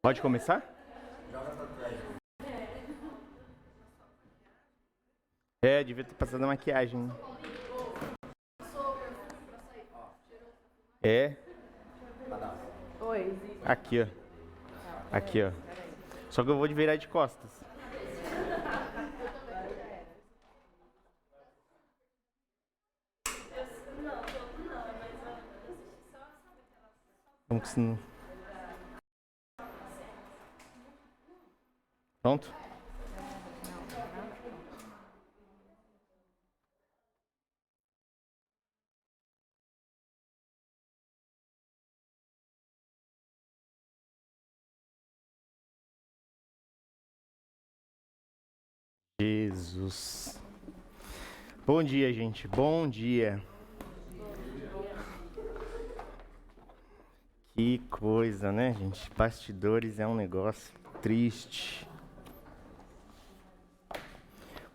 Pode começar? Devia ter passado a maquiagem. Oi. Aqui, ó. Aqui, ó. Só que eu vou virar de costas. Como que se não... Pronto? Jesus. Bom dia, gente. Bom dia. Que coisa, né, gente? Bastidores é um negócio triste.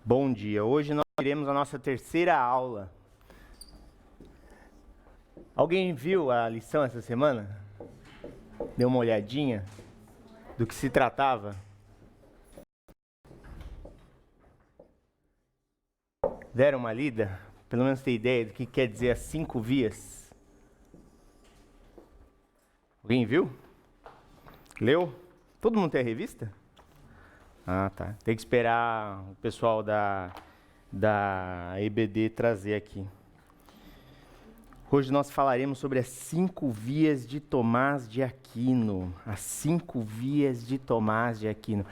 Bom dia. Hoje nós teremos a nossa terceira aula. Alguém viu a lição essa semana? Deu uma olhadinha do que se tratava? Deram uma lida? Pelo menos ter ideia do que quer dizer as 5 vias? Alguém viu? Leu? Todo mundo tem a revista? Ah, tá. Tem que esperar o pessoal da EBD trazer aqui. Hoje nós falaremos sobre as 5 vias de Tomás de Aquino. As 5 vias de Tomás de Aquino.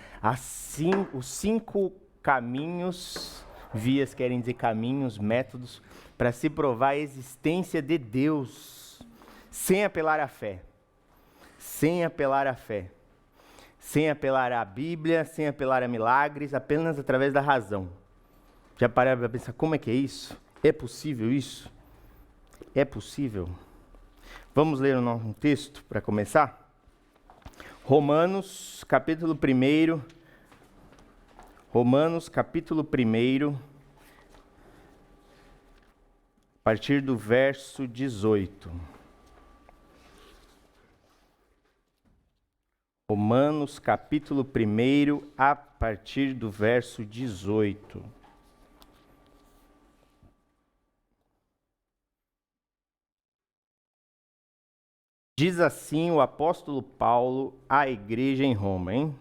Os 5 caminhos, vias querem dizer caminhos, métodos, para se provar a existência de Deus, sem apelar à fé. Sem apelar à fé. Sem apelar à Bíblia, sem apelar a milagres, apenas através da razão. Já pararam para pensar como é que é isso? É possível isso? É possível? Vamos ler o nosso texto para começar? Romanos, capítulo 1. Romanos, capítulo 1, a partir do verso 18. Romanos, capítulo 1, a partir do verso 18. Diz assim o apóstolo Paulo à igreja em Roma, hein?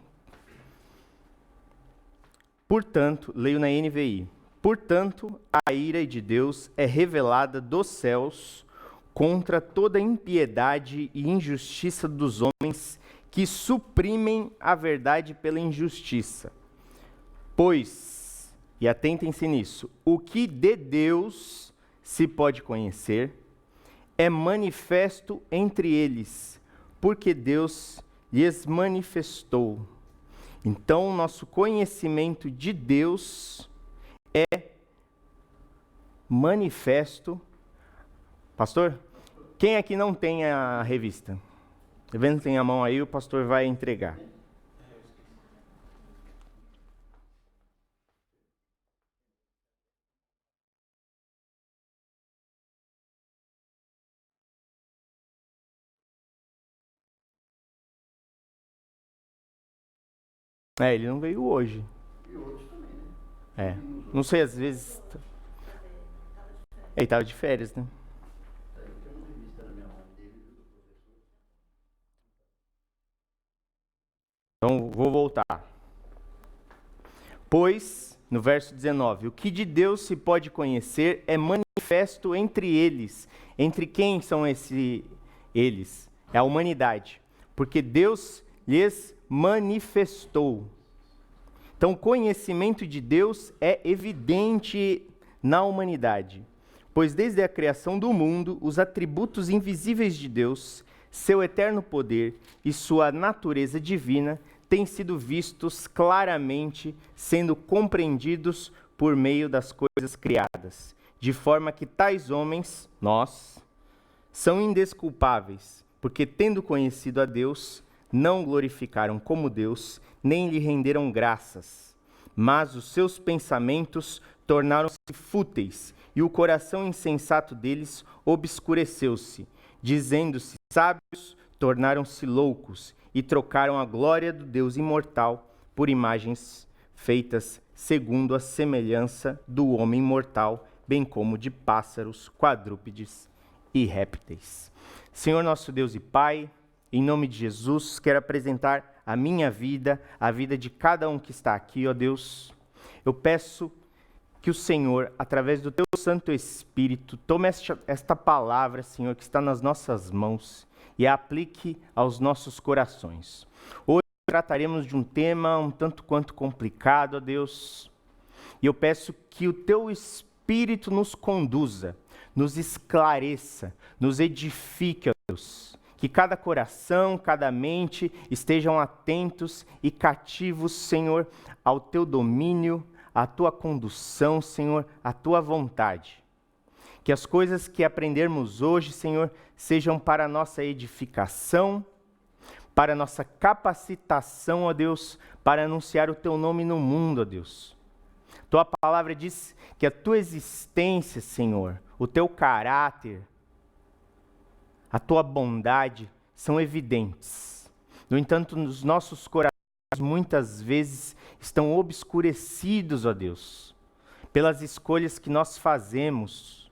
Portanto, leio na NVI. Portanto, a ira de Deus é revelada dos céus contra toda impiedade e injustiça dos homens que suprimem a verdade pela injustiça. Pois, e atentem-se nisso, o que de Deus se pode conhecer é manifesto entre eles, porque Deus lhes manifestou. Então, nosso conhecimento de Deus é manifesto. Pastor, quem aqui não tem a revista? Levantem a mão aí, o pastor vai entregar. Ele não veio hoje. E hoje também, né? Não sei, às vezes... Ele estava de férias, né? Tem uma revista na minha mão dele do professor. Então, vou voltar. Pois, no verso 19, o que de Deus se pode conhecer é manifesto entre eles. Entre quem são eles? É a humanidade. Porque Deus lhes manifestou. Então, o conhecimento de Deus é evidente na humanidade. Pois desde a criação do mundo, os atributos invisíveis de Deus, seu eterno poder e sua natureza divina têm sido vistos claramente, sendo compreendidos por meio das coisas criadas, de forma que tais homens, nós, são indesculpáveis, porque tendo conhecido a Deus, não glorificaram como Deus, nem lhe renderam graças, mas os seus pensamentos tornaram-se fúteis, e o coração insensato deles obscureceu-se. Dizendo-se sábios, tornaram-se loucos, e trocaram a glória do Deus imortal por imagens feitas segundo a semelhança do homem mortal, bem como de pássaros, quadrúpedes e répteis. Senhor nosso Deus e Pai, em nome de Jesus, quero apresentar a minha vida, a vida de cada um que está aqui, ó Deus. Eu peço que o Senhor, através do Teu Santo Espírito, tome esta palavra, Senhor, que está nas nossas mãos e a aplique aos nossos corações. Hoje trataremos de um tema um tanto quanto complicado, ó Deus, e eu peço que o Teu Espírito nos conduza, nos esclareça, nos edifique, ó Deus. Que cada coração, cada mente estejam atentos e cativos, Senhor, ao Teu domínio, à Tua condução, Senhor, à Tua vontade. Que as coisas que aprendermos hoje, Senhor, sejam para a nossa edificação, para a nossa capacitação, ó Deus, para anunciar o Teu nome no mundo, ó Deus. Tua palavra diz que a Tua existência, Senhor, o Teu caráter, a Tua bondade são evidentes. No entanto, os nossos corações muitas vezes estão obscurecidos, ó Deus, pelas escolhas que nós fazemos.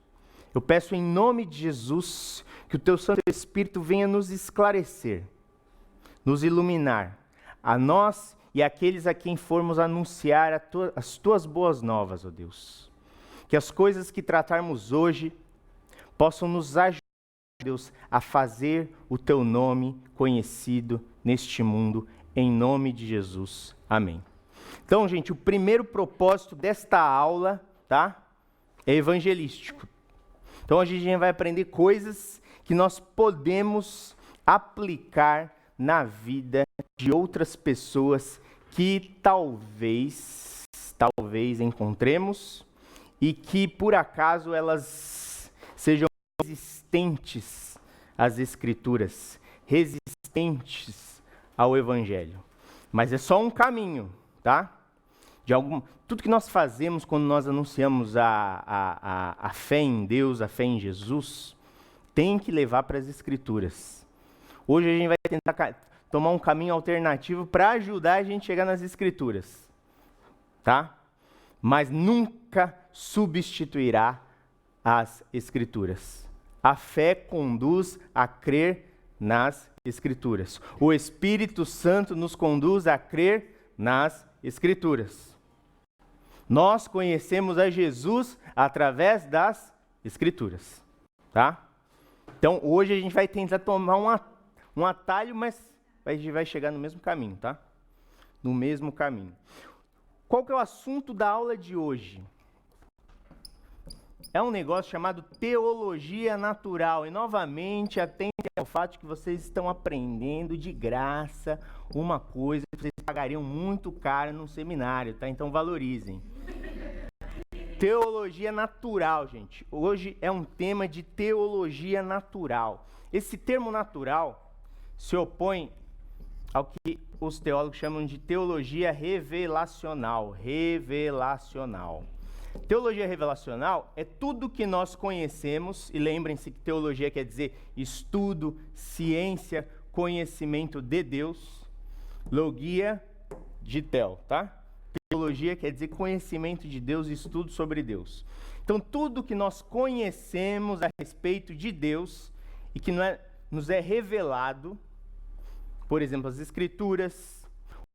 Eu peço em nome de Jesus que o Teu Santo Espírito venha nos esclarecer, nos iluminar, a nós e àqueles a quem formos anunciar as Tuas boas novas, ó Deus. Que as coisas que tratarmos hoje possam nos ajudar, Deus, a fazer o Teu nome conhecido neste mundo, em nome de Jesus. Amém. Então, gente, o primeiro propósito desta aula, tá? É evangelístico. Então, hoje a gente vai aprender coisas que nós podemos aplicar na vida de outras pessoas que talvez encontremos e que, por acaso, elas sejam resistentes às Escrituras, resistentes ao Evangelho. Mas é só um caminho, tá? Tudo que nós fazemos quando nós anunciamos a fé em Deus, a fé em Jesus, tem que levar para as Escrituras. Hoje a gente vai tentar tomar um caminho alternativo para ajudar a gente a chegar nas Escrituras, tá? Mas nunca substituirá as Escrituras. A fé conduz a crer nas Escrituras. O Espírito Santo nos conduz a crer nas Escrituras. Nós conhecemos a Jesus através das Escrituras, tá? Então, hoje a gente vai tentar tomar um atalho, mas a gente vai chegar no mesmo caminho, tá? No mesmo caminho. Qual que é o assunto da aula de hoje? É um negócio chamado teologia natural. E, novamente, atentem ao fato que vocês estão aprendendo de graça uma coisa que vocês pagariam muito caro num seminário, tá? Então, valorizem. Teologia natural, gente. Hoje é um tema de teologia natural. Esse termo natural se opõe ao que os teólogos chamam de teologia revelacional. Teologia revelacional é tudo que nós conhecemos, e lembrem-se que teologia quer dizer estudo, ciência, conhecimento de Deus. Logia de tel, tá? Teologia quer dizer conhecimento de Deus, estudo sobre Deus. Então, tudo que nós conhecemos a respeito de Deus e que nos é revelado, por exemplo, as Escrituras,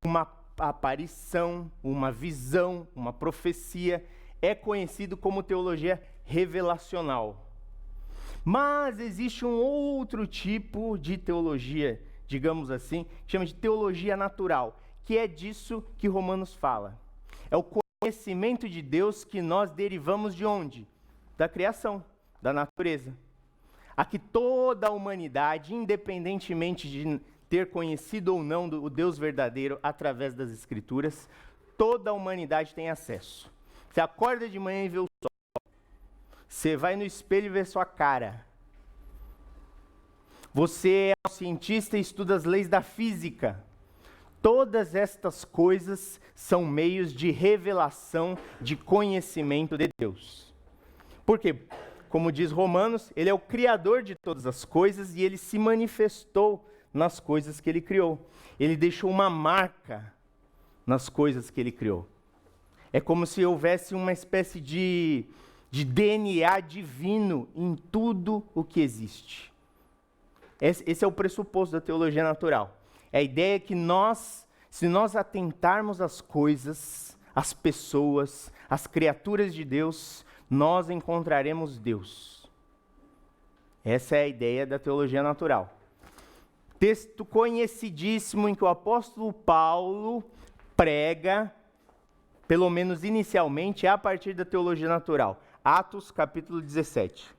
uma aparição, uma visão, uma profecia, é conhecido como teologia revelacional. Mas existe um outro tipo de teologia, digamos assim, que chama de teologia natural, que é disso que Romanos fala. É o conhecimento de Deus que nós derivamos de onde? Da criação, da natureza. A que toda a humanidade, independentemente de ter conhecido ou não o Deus verdadeiro através das Escrituras, toda a humanidade tem acesso. Você acorda de manhã e vê o sol. Você vai no espelho e vê sua cara. Você é um cientista e estuda as leis da física. Todas estas coisas são meios de revelação, de conhecimento de Deus. Por quê? Como diz Romanos, Ele é o Criador de todas as coisas e Ele se manifestou nas coisas que ele criou. Ele deixou uma marca nas coisas que ele criou. É como se houvesse uma espécie de DNA divino em tudo o que existe. Esse é o pressuposto da teologia natural. É a ideia que se nós atentarmos às coisas, às pessoas, às criaturas de Deus, nós encontraremos Deus. Essa é a ideia da teologia natural. Texto conhecidíssimo em que o apóstolo Paulo prega, pelo menos inicialmente, a partir da teologia natural. Atos, capítulo 17.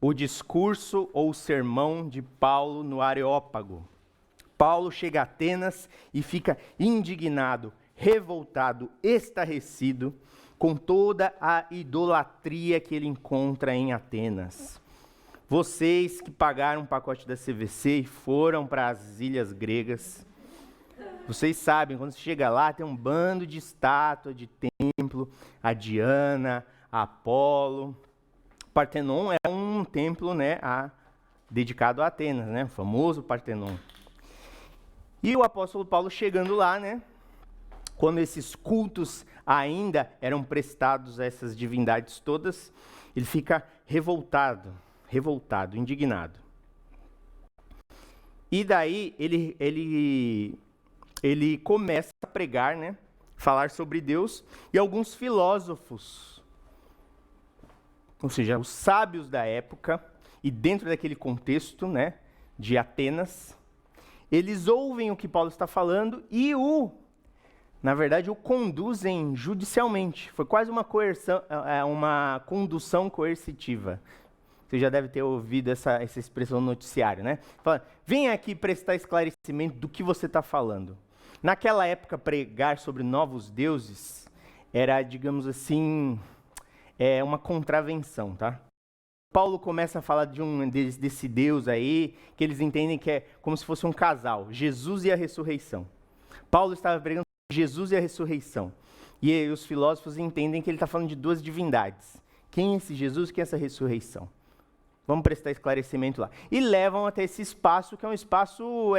O discurso ou sermão de Paulo no Areópago. Paulo chega a Atenas e fica indignado, revoltado, estarrecido com toda a idolatria que ele encontra em Atenas. Vocês que pagaram um pacote da CVC e foram para as ilhas gregas, vocês sabem, quando você chega lá, tem um bando de estátua, de templo, a Diana, a Apolo. O Partenon é um templo, né, dedicado a Atenas, né, o famoso Partenon. E o apóstolo Paulo chegando lá, né, quando esses cultos ainda eram prestados a essas divindades todas, ele fica revoltado, indignado. E daí ele começa a pregar, né, falar sobre Deus, e alguns filósofos, ou seja, os sábios da época, e dentro daquele contexto, né, de Atenas, eles ouvem o que Paulo está falando e na verdade, o conduzem judicialmente. Foi quase uma coerção, uma condução coercitiva. Você já deve ter ouvido essa expressão no noticiário, né? Fala, vem aqui prestar esclarecimento do que você está falando. Naquela época, pregar sobre novos deuses era, digamos assim, uma contravenção, tá? Paulo começa a falar desse Deus aí, que eles entendem que é como se fosse um casal, Jesus e a ressurreição. Paulo estava pregando sobre Jesus e a ressurreição. E aí, os filósofos entendem que ele está falando de duas divindades. Quem é esse Jesus, quem é essa ressurreição? Vamos prestar esclarecimento lá. E levam até esse espaço, que é um espaço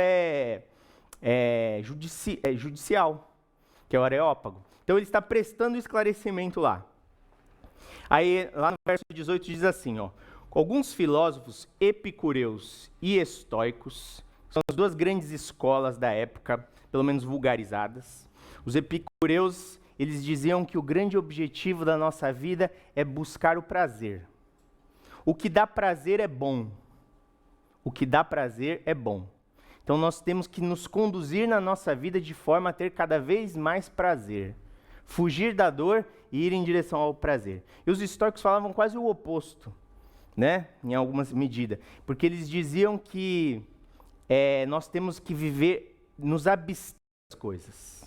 judicial, que é o Areópago. Então ele está prestando esclarecimento lá. Aí, lá no verso 18 diz assim, ó, alguns filósofos epicureus e estoicos, são as duas grandes escolas da época, pelo menos vulgarizadas. Os epicureus, eles diziam que o grande objetivo da nossa vida é buscar o prazer. O que dá prazer é bom. O que dá prazer é bom. Então nós temos que nos conduzir na nossa vida de forma a ter cada vez mais prazer. Fugir da dor e ir em direção ao prazer. E os estoicos falavam quase o oposto, né? Em algumas medidas. Porque eles diziam que nós temos que viver, nos abster das coisas.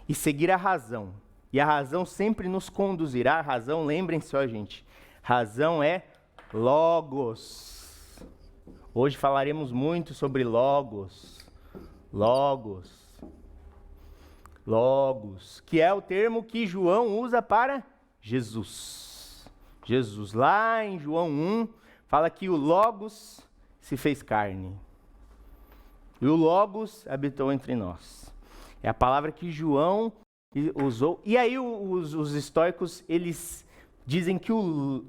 E seguir a razão. E a razão sempre nos conduzirá. A razão, lembrem-se, ó, gente. Razão é logos. Hoje falaremos muito sobre logos. Logos, que é o termo que João usa para Jesus. Jesus, lá em João 1, fala que o Logos se fez carne. E o Logos habitou entre nós. É a palavra que João usou. E aí os estoicos, eles dizem que o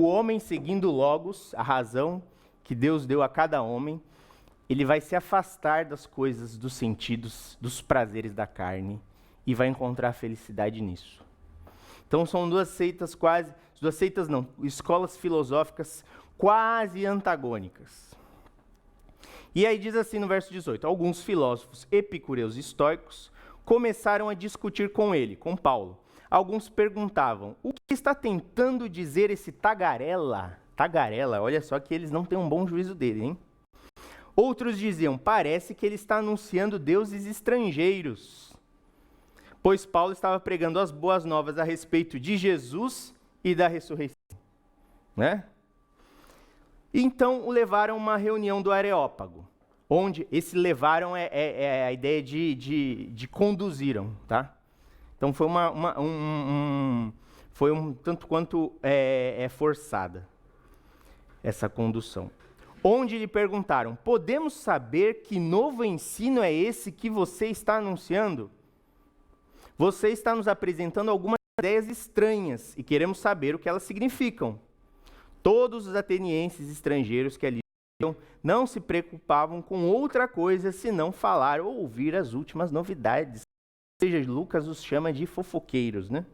homem, seguindo o Logos, a razão que Deus deu a cada homem, ele vai se afastar das coisas, dos sentidos, dos prazeres da carne e vai encontrar felicidade nisso. Então são escolas filosóficas quase antagônicas. E aí diz assim no verso 18, alguns filósofos epicureus e estoicos começaram a discutir com ele, com Paulo. Alguns perguntavam, o que está tentando dizer esse tagarela? Tagarela, olha só que eles não têm um bom juízo dele, hein? Outros diziam, parece que ele está anunciando deuses estrangeiros, pois Paulo estava pregando as boas novas a respeito de Jesus e da ressurreição, né? Então o levaram a uma reunião do Areópago, onde esse levaram é a ideia de conduziram, tá? Então foi foi um tanto quanto forçada. essa condução. Onde lhe perguntaram: podemos saber que novo ensino é esse que você está anunciando? Você está nos apresentando algumas ideias estranhas e queremos saber o que elas significam. Todos os atenienses estrangeiros que ali viviam não se preocupavam com outra coisa senão falar ou ouvir as últimas novidades. Ou seja, Lucas os chama de fofoqueiros, né?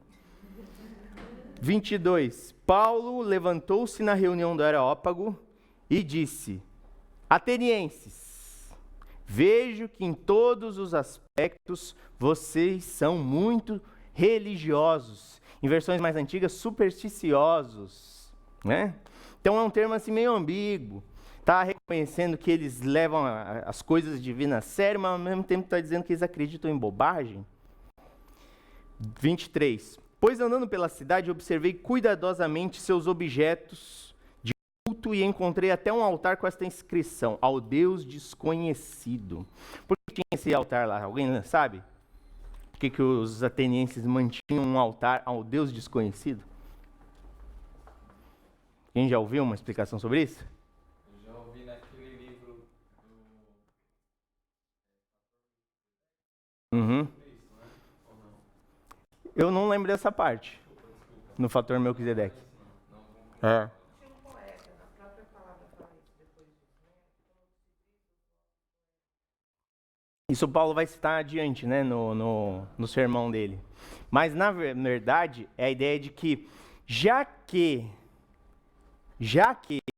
22. Paulo levantou-se na reunião do Areópago e disse: atenienses, vejo que em todos os aspectos vocês são muito religiosos. Em versões mais antigas, supersticiosos, né? Então é um termo assim meio ambíguo. Está reconhecendo que eles levam as coisas divinas a sério, mas ao mesmo tempo está dizendo que eles acreditam em bobagem. 23. Pois andando pela cidade, observei cuidadosamente seus objetos de culto e encontrei até um altar com esta inscrição: ao Deus desconhecido. Por que tinha esse altar lá? Alguém sabe? Por que os atenienses mantinham um altar ao Deus desconhecido? Quem já ouviu uma explicação sobre isso? Eu já ouvi naquele livro do... Uhum. Eu não lembro dessa parte. No fator Melquisedeque. É. Isso Paulo vai citar adiante, né, no sermão dele. Mas, na verdade, é a ideia de que, já que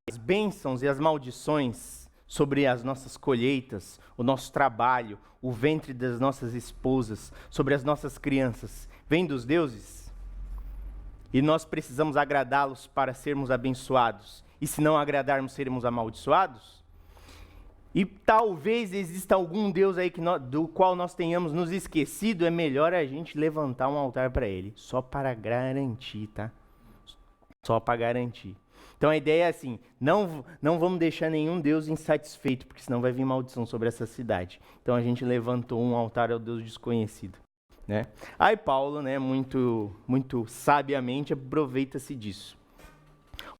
as bênçãos e as maldições sobre as nossas colheitas, o nosso trabalho, o ventre das nossas esposas, sobre as nossas crianças, vem dos deuses, e nós precisamos agradá-los para sermos abençoados, e se não agradarmos, seremos amaldiçoados, e talvez exista algum Deus aí do qual nós tenhamos nos esquecido, é melhor a gente levantar um altar para ele, só para garantir, tá? Só para garantir. Então a ideia é assim, não vamos deixar nenhum Deus insatisfeito, porque senão vai vir maldição sobre essa cidade. Então a gente levantou um altar ao Deus desconhecido, né? Aí Paulo, né, muito sabiamente aproveita-se disso.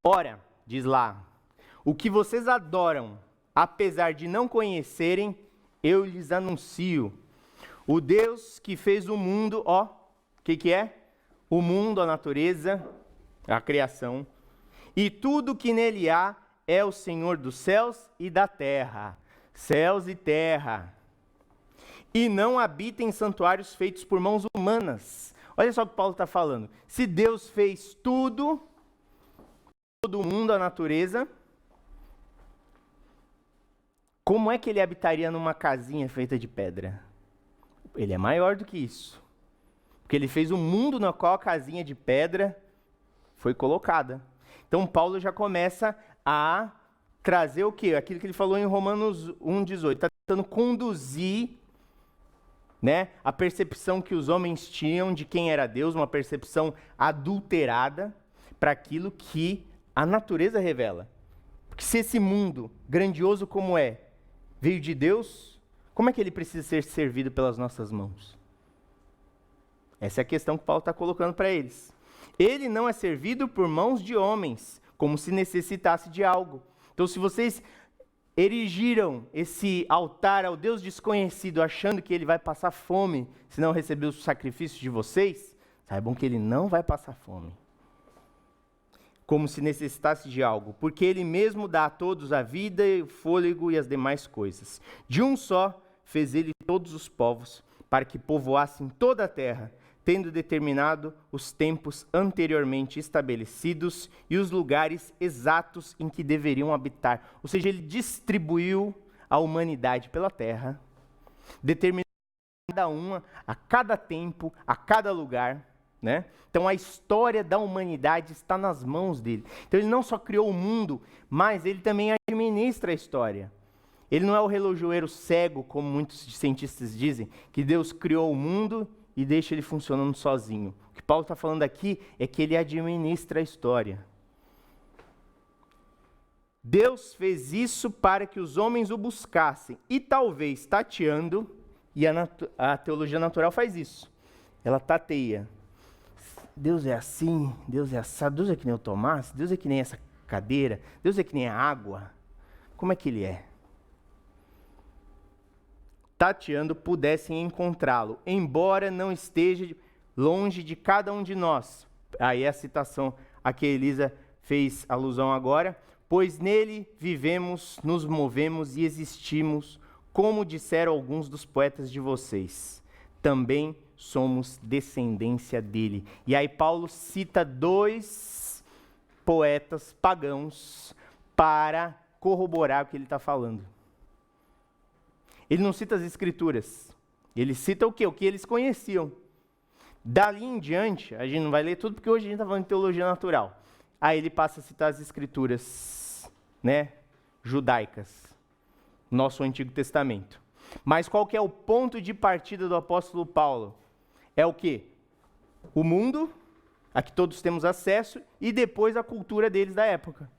Ora, diz lá, o que vocês adoram, apesar de não conhecerem, eu lhes anuncio. O Deus que fez o mundo, ó, o que é? O mundo, a natureza, a criação, e tudo que nele há é o Senhor dos céus e da terra, céus e terra, e não habita em santuários feitos por mãos humanas. Olha só o que Paulo está falando. Se Deus fez tudo, todo o mundo, a natureza, como é que ele habitaria numa casinha feita de pedra? Ele é maior do que isso. Porque ele fez um mundo no qual a casinha de pedra foi colocada. Então Paulo já começa a trazer o quê? Aquilo que ele falou em Romanos 1,18. Está tentando conduzir, né, a percepção que os homens tinham de quem era Deus, uma percepção adulterada, para aquilo que a natureza revela. Porque se esse mundo, grandioso como é, veio de Deus, como é que ele precisa ser servido pelas nossas mãos? Essa é a questão que Paulo está colocando para eles. Ele não é servido por mãos de homens, como se necessitasse de algo. Então, se vocês erigiram esse altar ao Deus desconhecido, achando que ele vai passar fome se não receber os sacrifícios de vocês, saibam que ele não vai passar fome. Como se necessitasse de algo, porque ele mesmo dá a todos a vida, o fôlego e as demais coisas. De um só fez ele todos os povos, para que povoassem toda a terra, tendo determinado os tempos anteriormente estabelecidos e os lugares exatos em que deveriam habitar. Ou seja, ele distribuiu a humanidade pela terra, determinou cada uma, a cada tempo, a cada lugar, né? Então a história da humanidade está nas mãos dele. Então ele não só criou o mundo, mas ele também administra a história. Ele não é o relojoeiro cego, como muitos cientistas dizem, que Deus criou o mundo e deixa ele funcionando sozinho. O que Paulo está falando aqui é que ele administra a história. Deus fez isso para que os homens o buscassem. E talvez tateando, e a teologia natural faz isso. Ela tateia. Deus é assim, Deus é assado, Deus é que nem o Tomás, Deus é que nem essa cadeira? Deus é que nem a água? Como é que ele é? Tateando, pudessem encontrá-lo, embora não esteja longe de cada um de nós. Aí é a citação a que Elisa fez alusão agora. Pois nele vivemos, nos movemos e existimos, como disseram alguns dos poetas de vocês. Também somos descendência dele. E aí Paulo cita 2 poetas pagãos para corroborar o que ele está falando. Ele não cita as escrituras. Ele cita o quê? O que eles conheciam. Dali em diante, a gente não vai ler tudo, porque hoje a gente está falando de teologia natural. Aí ele passa a citar as escrituras, né, judaicas, nosso Antigo Testamento. Mas qual que é o ponto de partida do apóstolo Paulo? É o quê? O mundo, a que todos temos acesso, e depois a cultura deles da época.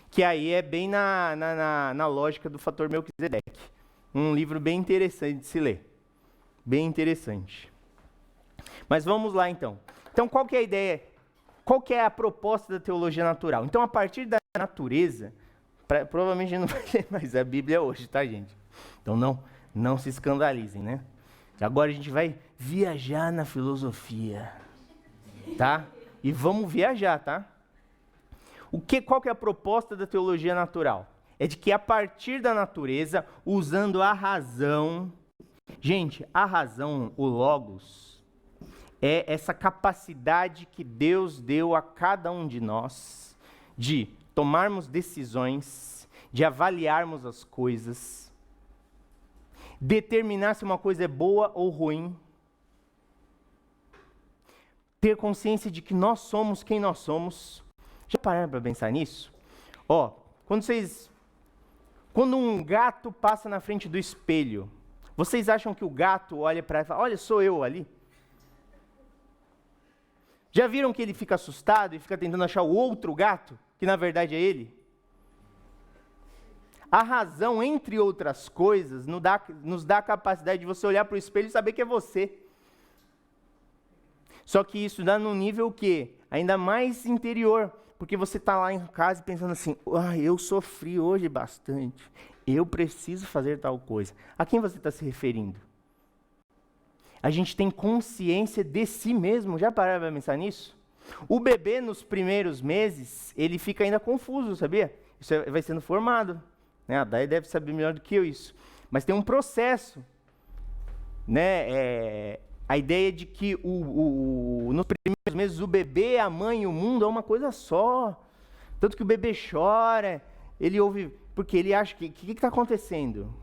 Que aí é bem na lógica do fator Melquisedeque. Um livro bem interessante de se ler. Bem interessante. Mas vamos lá então. Então qual que é a ideia? Qual que é a proposta da teologia natural? Então a partir da natureza, provavelmente a gente não vai ler mais a Bíblia hoje, tá, gente? Então não se escandalizem, né? Agora a gente vai viajar na filosofia, tá? E vamos viajar, tá? Qual que é a proposta da teologia natural? É de que a partir da natureza, usando a razão... Gente, a razão, o logos, é essa capacidade que Deus deu a cada um de nós de tomarmos decisões, de avaliarmos as coisas, determinar se uma coisa é boa ou ruim, ter consciência de que nós somos quem nós somos. Já pararam para pensar nisso? Ó, quando um gato passa na frente do espelho, vocês acham que o gato olha para ele e fala, olha, sou eu ali? Já viram que ele fica assustado e fica tentando achar o outro gato, que na verdade é ele? A razão, entre outras coisas, nos dá a capacidade de você olhar para o espelho e saber que é você. Só que isso dá num nível o quê? Ainda mais interior. Porque você está lá em casa pensando assim, eu sofri hoje bastante, eu preciso fazer tal coisa. A quem você está se referindo? A gente tem consciência de si mesmo. Já pararam para pensar nisso? O bebê, nos primeiros meses, ele fica ainda confuso, sabia? Isso vai sendo formado. Né? A Dai deve saber melhor do que eu isso. Mas tem um processo. Né? A ideia de que nos primeiros meses o bebê, a mãe e o mundo é uma coisa só. Tanto que o bebê chora, ele ouve... Porque ele acha que... O que está acontecendo?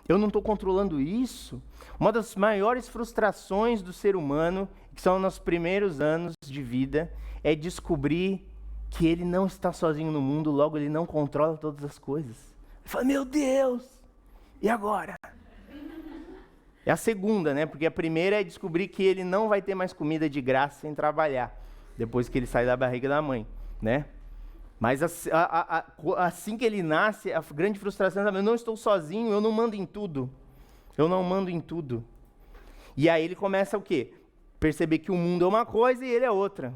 Eu não estou controlando isso? Uma das maiores frustrações do ser humano, que são nos primeiros anos de vida, é descobrir que ele não está sozinho no mundo, logo ele não controla todas as coisas. Ele fala, meu Deus, e agora? É a segunda, né? Porque a primeira é descobrir que ele não vai ter mais comida de graça sem trabalhar, depois que ele sai da barriga da mãe, né? Mas assim que ele nasce, a grande frustração é, eu não estou sozinho, eu não mando em tudo. Eu não mando em tudo. E aí ele começa o quê? Perceber que o mundo é uma coisa e ele é outra.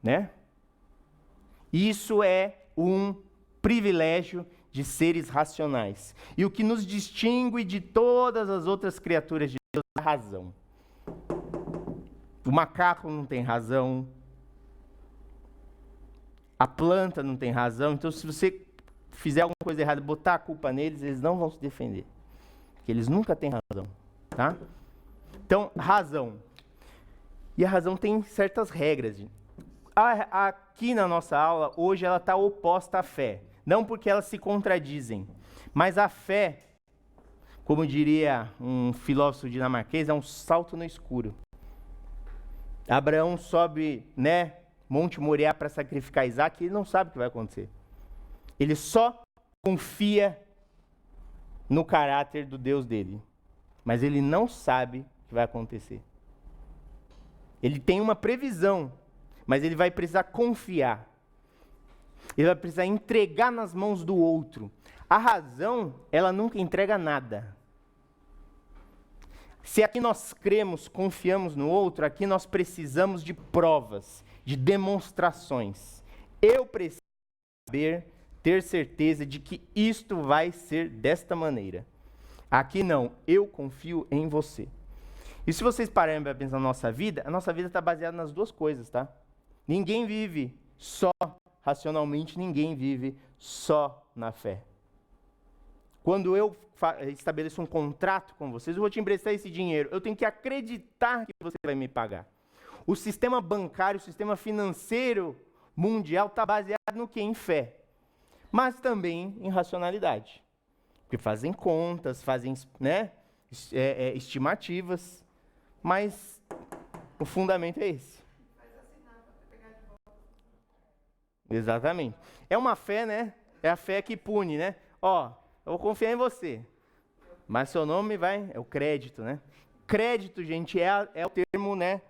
Né? Isso é um privilégio de seres racionais. E o que nos distingue de todas as outras criaturas de Deus é a razão. O macaco não tem razão. A planta não tem razão. Então, se você fizer alguma coisa errada, botar a culpa neles, eles não vão se defender. Porque eles nunca têm razão. Tá? Então, razão. E a razão tem certas regras. Aqui na nossa aula, hoje, ela está oposta à fé. Não porque elas se contradizem, mas a fé, como diria um filósofo dinamarquês, é um salto no escuro. Abraão sobe, né, Monte Moriá para sacrificar Isaac e ele não sabe o que vai acontecer. Ele só confia no caráter do Deus dele, mas ele não sabe o que vai acontecer. Ele tem uma previsão, mas ele vai precisar confiar. Ele vai precisar entregar nas mãos do outro. A razão, ela nunca entrega nada. Se aqui nós cremos, confiamos no outro, aqui nós precisamos de provas. de demonstrações. Eu preciso saber, ter certeza de que isto vai ser desta maneira. Aqui não, eu confio em você. E se vocês pararem para pensar na nossa vida, a nossa vida está baseada nas duas coisas, tá? Ninguém vive só racionalmente, ninguém vive só na fé. Quando eu estabeleço um contrato com vocês, eu vou te emprestar esse dinheiro, eu tenho que acreditar que você vai me pagar. O sistema bancário, o sistema financeiro mundial está baseado no quê? Em fé. Mas também em racionalidade. Porque fazem contas, fazem, né, estimativas, mas o fundamento é esse. Exatamente. É uma fé, né? É a fé que pune, né? Ó, eu vou confiar em você. Mas seu nome é o crédito, né? Crédito, gente, é o termo, né,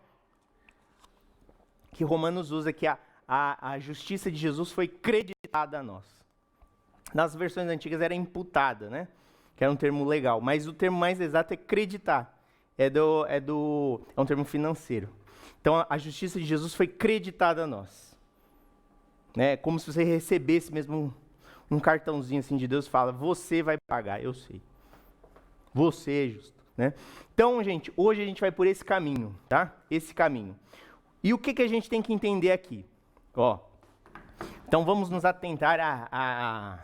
que Romanos usa, que a justiça de Jesus foi creditada a nós. Nas versões antigas era imputada, né? Que era um termo legal, mas o termo mais exato é creditar. É um termo financeiro. Então a justiça de Jesus foi creditada a nós. Né? Como se você recebesse mesmo um cartãozinho assim de Deus, fala, você vai pagar, eu sei. Você é justo, né? Então, gente, hoje a gente vai por esse caminho, tá? Esse caminho. E o que a gente tem que entender aqui? Ó, então vamos nos atentar à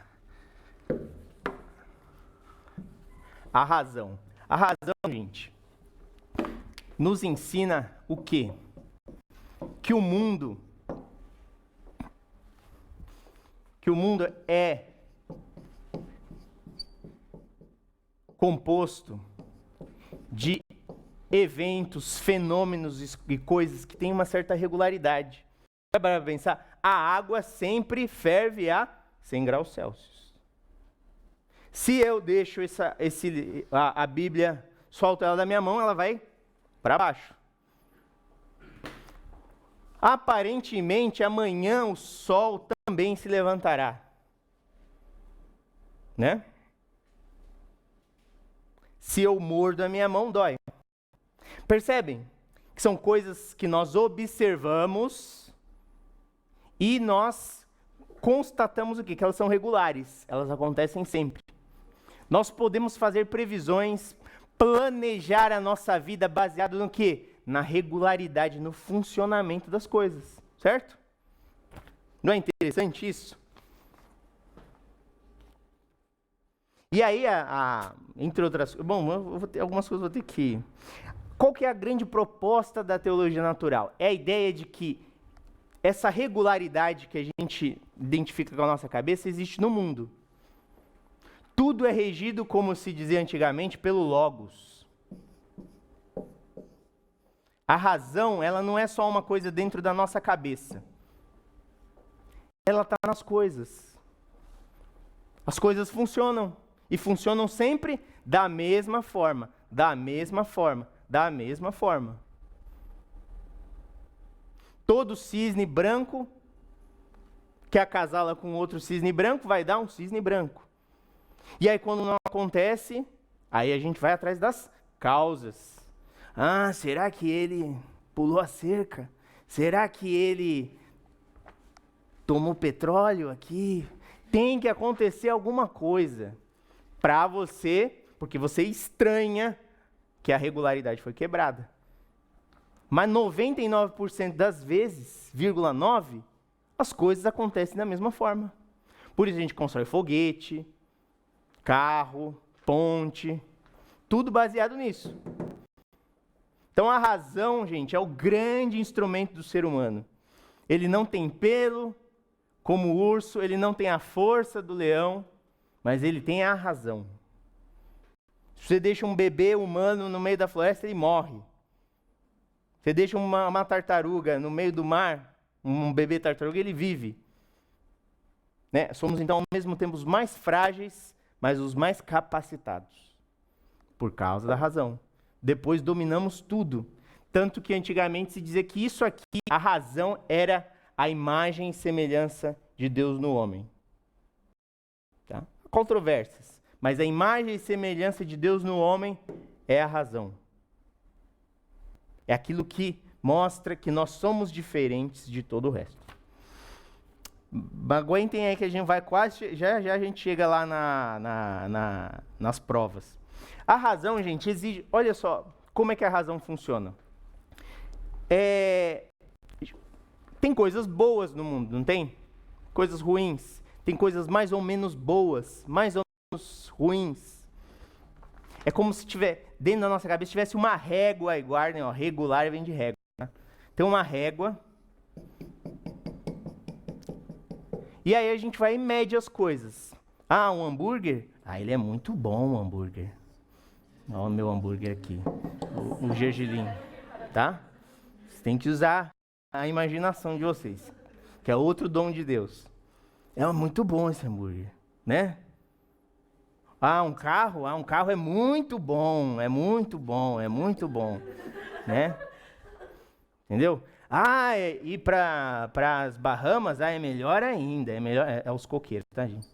razão. A razão, gente, nos ensina o quê? Que o mundo é composto de eventos, fenômenos e coisas que têm uma certa regularidade. Vai para pensar, a água sempre ferve a 100 graus Celsius. Se eu deixo a Bíblia, solto ela da minha mão, ela vai para baixo. Aparentemente, amanhã o sol também se levantará. Né? Se eu mordo a minha mão, dói. Percebem? Que são coisas que nós observamos e nós constatamos o quê? Que elas são regulares. Elas acontecem sempre. Nós podemos fazer previsões, planejar a nossa vida baseado no quê? Na regularidade, no funcionamento das coisas, certo? Não é interessante isso? E aí, entre outras coisas, bom, eu vou ter, algumas coisas eu vou ter que... Qual que é a grande proposta da teologia natural? É a ideia de que essa regularidade que a gente identifica com a nossa cabeça existe no mundo. Tudo é regido, como se dizia antigamente, pelo Logos. A razão, ela não é só uma coisa dentro da nossa cabeça. Ela está nas coisas. As coisas funcionam. E funcionam sempre da mesma forma. Da mesma forma. Da mesma forma. Todo cisne branco que acasala com outro cisne branco vai dar um cisne branco. E aí quando não acontece, aí a gente vai atrás das causas. Ah, será que ele pulou a cerca? Será que ele tomou petróleo aqui? Tem que acontecer alguma coisa para você, porque você estranha que a regularidade foi quebrada. Mas 99% das vezes, 0,9%, as coisas acontecem da mesma forma. Por isso a gente constrói foguete, carro, ponte, tudo baseado nisso. Então a razão, gente, é o grande instrumento do ser humano. Ele não tem pelo como o urso, ele não tem a força do leão, mas ele tem a razão. Se você deixa um bebê humano no meio da floresta, ele morre. Você deixa uma tartaruga no meio do mar, um bebê tartaruga, ele vive. Né? Somos, então, ao mesmo tempo, os mais frágeis, mas os mais capacitados. Por causa da razão. Depois dominamos tudo. Tanto que antigamente se dizia que isso aqui, a razão, era a imagem e semelhança de Deus no homem. Tá? Controvérsias. Mas a imagem e semelhança de Deus no homem é a razão. É aquilo que mostra que nós somos diferentes de todo o resto. Aguentem aí que a gente vai quase, já a gente chega lá nas provas. A razão, gente, exige, olha só como é que a razão funciona. Tem coisas boas no mundo, não tem? Coisas ruins. Tem coisas mais ou menos boas, mais ou menos ruins. É como se dentro da nossa cabeça tivesse uma régua, e guardem, ó, regular vem de régua. Né? Tem uma régua. E aí a gente vai e mede as coisas. Ah, um hambúrguer? Ah, ele é muito bom, o hambúrguer. Olha o meu hambúrguer aqui. O gergelim. Tá? Vocês têm que usar a imaginação de vocês. Que é outro dom de Deus. É muito bom esse hambúrguer. Né? Ah, um carro? Ah, um carro é muito bom. É muito bom. É muito bom. Né? Entendeu? Ah, ir para as Bahamas, é melhor ainda, é melhor, é os coqueiros, tá, gente?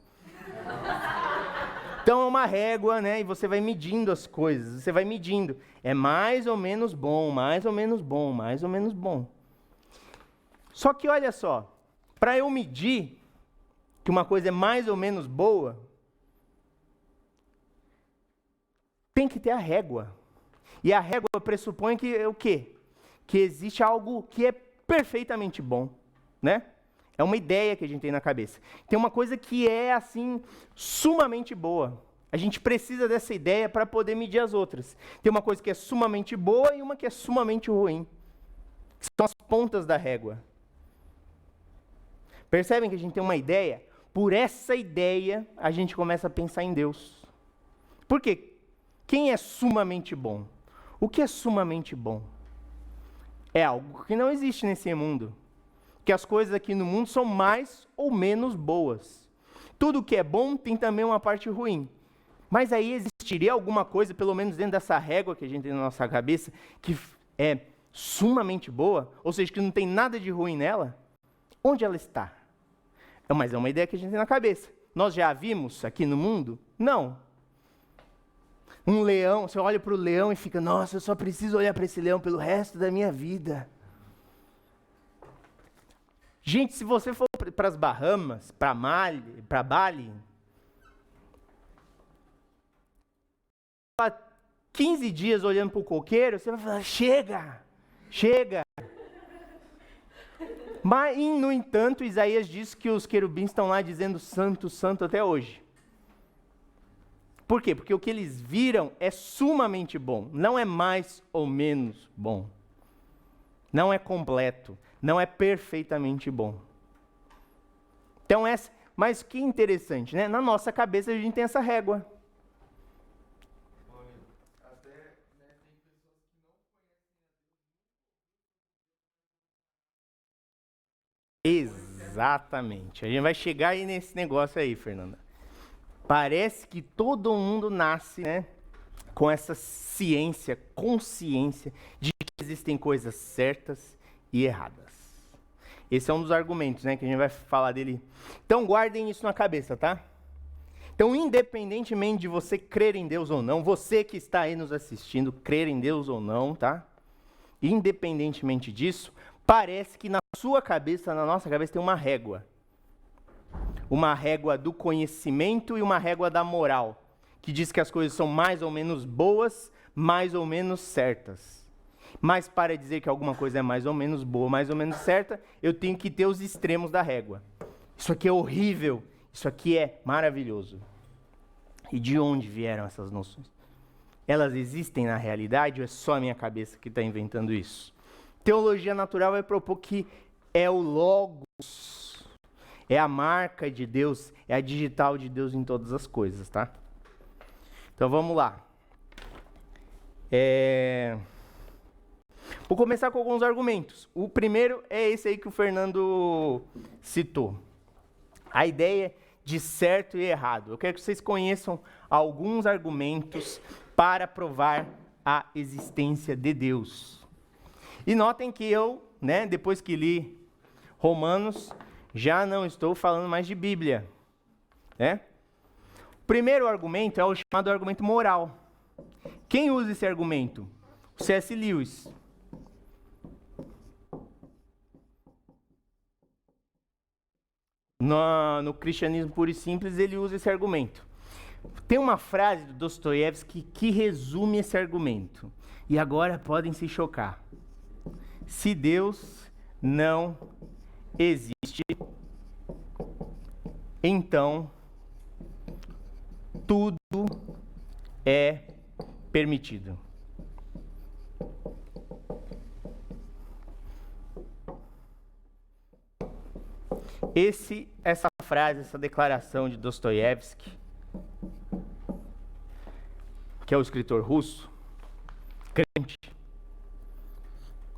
Então é uma régua, né, e você vai medindo as coisas, você vai medindo, é mais ou menos bom, mais ou menos bom, mais ou menos bom. Só que olha só, para eu medir que uma coisa é mais ou menos boa, tem que ter a régua. E a régua pressupõe que o quê? Que existe algo que é perfeitamente bom, né? É uma ideia que a gente tem na cabeça. Tem uma coisa que é, assim, sumamente boa. A gente precisa dessa ideia para poder medir as outras. Tem uma coisa que é sumamente boa e uma que é sumamente ruim. São as pontas da régua. Percebem que a gente tem uma ideia? Por essa ideia, a gente começa a pensar em Deus. Por quê? Quem é sumamente bom? O que é sumamente bom? É algo que não existe nesse mundo. Que as coisas aqui no mundo são mais ou menos boas. Tudo que é bom tem também uma parte ruim. Mas aí existiria alguma coisa, pelo menos dentro dessa régua que a gente tem na nossa cabeça, que é sumamente boa, ou seja, que não tem nada de ruim nela? Onde ela está? Mas é uma ideia que a gente tem na cabeça. Nós já a vimos aqui no mundo? Não. Um leão, você olha para o leão e fica, nossa, eu só preciso olhar para esse leão pelo resto da minha vida. Gente, se você for para as Bahamas, para Bali, 15 dias olhando para o coqueiro, você vai falar, chega. Mas, no entanto, Isaías diz que os querubins estão lá dizendo santo, santo até hoje. Por quê? Porque o que eles viram é sumamente bom, não é mais ou menos bom. Não é completo, não é perfeitamente bom. Então, mas que interessante, né? Na nossa cabeça a gente tem essa régua. Até, né, tem pessoas que não conhecem Exatamente. A gente vai chegar aí nesse negócio aí, Fernanda. Parece que todo mundo nasce, né, com essa consciência de que existem coisas certas e erradas. Esse é um dos argumentos, né, que a gente vai falar dele. Então guardem isso na cabeça, tá? Então, independentemente de você crer em Deus ou não, você que está aí nos assistindo, crer em Deus ou não, tá? Independentemente disso, parece que na sua cabeça, na nossa cabeça, tem uma régua. Uma régua do conhecimento e uma régua da moral, que diz que as coisas são mais ou menos boas, mais ou menos certas. Mas para dizer que alguma coisa é mais ou menos boa, mais ou menos certa, eu tenho que ter os extremos da régua. Isso aqui é horrível, isso aqui é maravilhoso. E de onde vieram essas noções? Elas existem na realidade ou é só a minha cabeça que está inventando isso? Teologia natural vai propor que é o Logos, é a marca de Deus, é a digital de Deus em todas as coisas, tá? Então vamos lá. Vou começar com alguns argumentos. O primeiro é esse aí que o Fernando citou. A ideia de certo e errado. Eu quero que vocês conheçam alguns argumentos para provar a existência de Deus. E notem que eu, né, depois que li Romanos, já não estou falando mais de Bíblia, né? O primeiro argumento é o chamado argumento moral. Quem usa esse argumento? O C.S. Lewis. no Cristianismo Puro e Simples, ele usa esse argumento. Tem uma frase do Dostoiévski que resume esse argumento. E agora podem se chocar. Se Deus não existe, então tudo é permitido. Essa frase, essa declaração de Dostoiévski, que é o escritor russo, crente,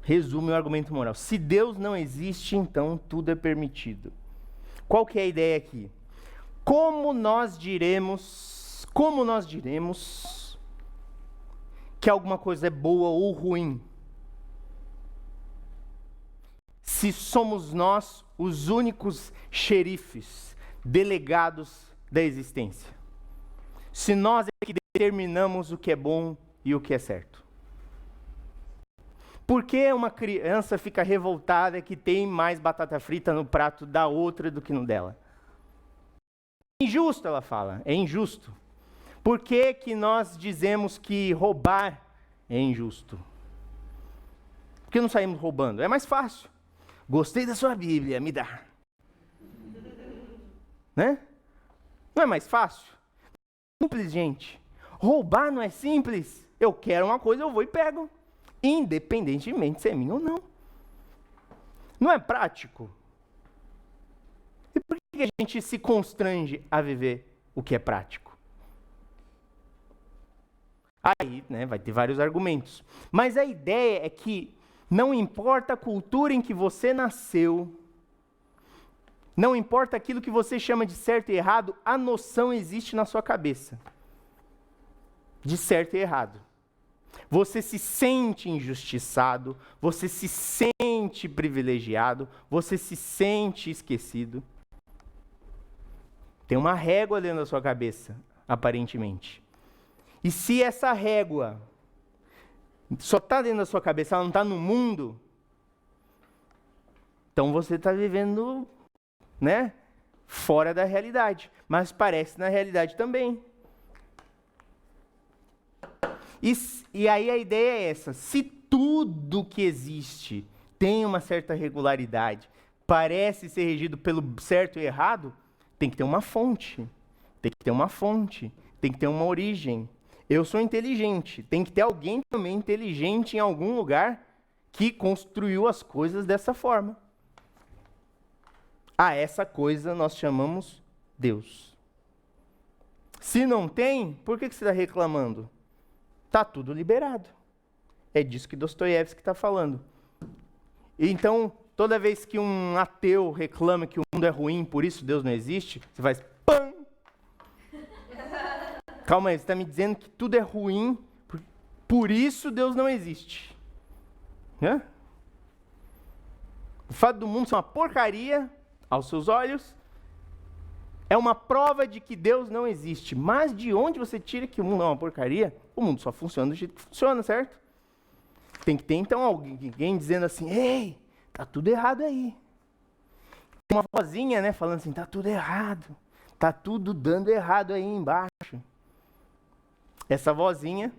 resume o argumento moral. Se Deus não existe, então tudo é permitido. Qual que é a ideia aqui? Como nós diremos que alguma coisa é boa ou ruim, se somos nós os únicos xerifes, delegados da existência? Se nós é que determinamos o que é bom e o que é certo? Por que uma criança fica revoltada que tem mais batata frita no prato da outra do que no dela? É injusto, ela fala, é injusto. Por que que nós dizemos que roubar é injusto? Por que não saímos roubando? É mais fácil. Gostei da sua Bíblia, me dá. Né? Não é mais fácil? Simples, gente. Roubar não é simples. Eu quero uma coisa, eu vou e pego. Independentemente se é minha ou não. Não é prático? E por que a gente se constrange a viver o que é prático? Aí, vai ter vários argumentos. Mas a ideia é que não importa a cultura em que você nasceu, não importa aquilo que você chama de certo e errado, a noção existe na sua cabeça de certo e errado. Você se sente injustiçado, você se sente privilegiado, você se sente esquecido. Tem uma régua dentro da sua cabeça, aparentemente. E se essa régua só está dentro da sua cabeça, ela não está no mundo, então você está vivendo, fora da realidade. Mas parece na realidade também. E aí a ideia é essa: se tudo que existe tem uma certa regularidade, parece ser regido pelo certo e errado, tem que ter uma fonte, tem que ter uma origem. Eu sou inteligente, tem que ter alguém também inteligente em algum lugar que construiu as coisas dessa forma. Essa coisa nós chamamos Deus. Se não tem, por que você está reclamando? Está tudo liberado. É disso que Dostoiévski está falando. Então, toda vez que um ateu reclama que o mundo é ruim, por isso Deus não existe, você faz pam! Calma aí, você está me dizendo que tudo é ruim, por isso Deus não existe. O fato do mundo ser uma porcaria, aos seus olhos, é uma prova de que Deus não existe. Mas de onde você tira que o mundo é uma porcaria? O mundo só funciona do jeito que funciona, certo? Tem que ter, então, alguém dizendo assim: ei, tá tudo errado aí. Uma vozinha, falando assim: tá tudo errado. Tá tudo dando errado aí embaixo. Essa vozinha,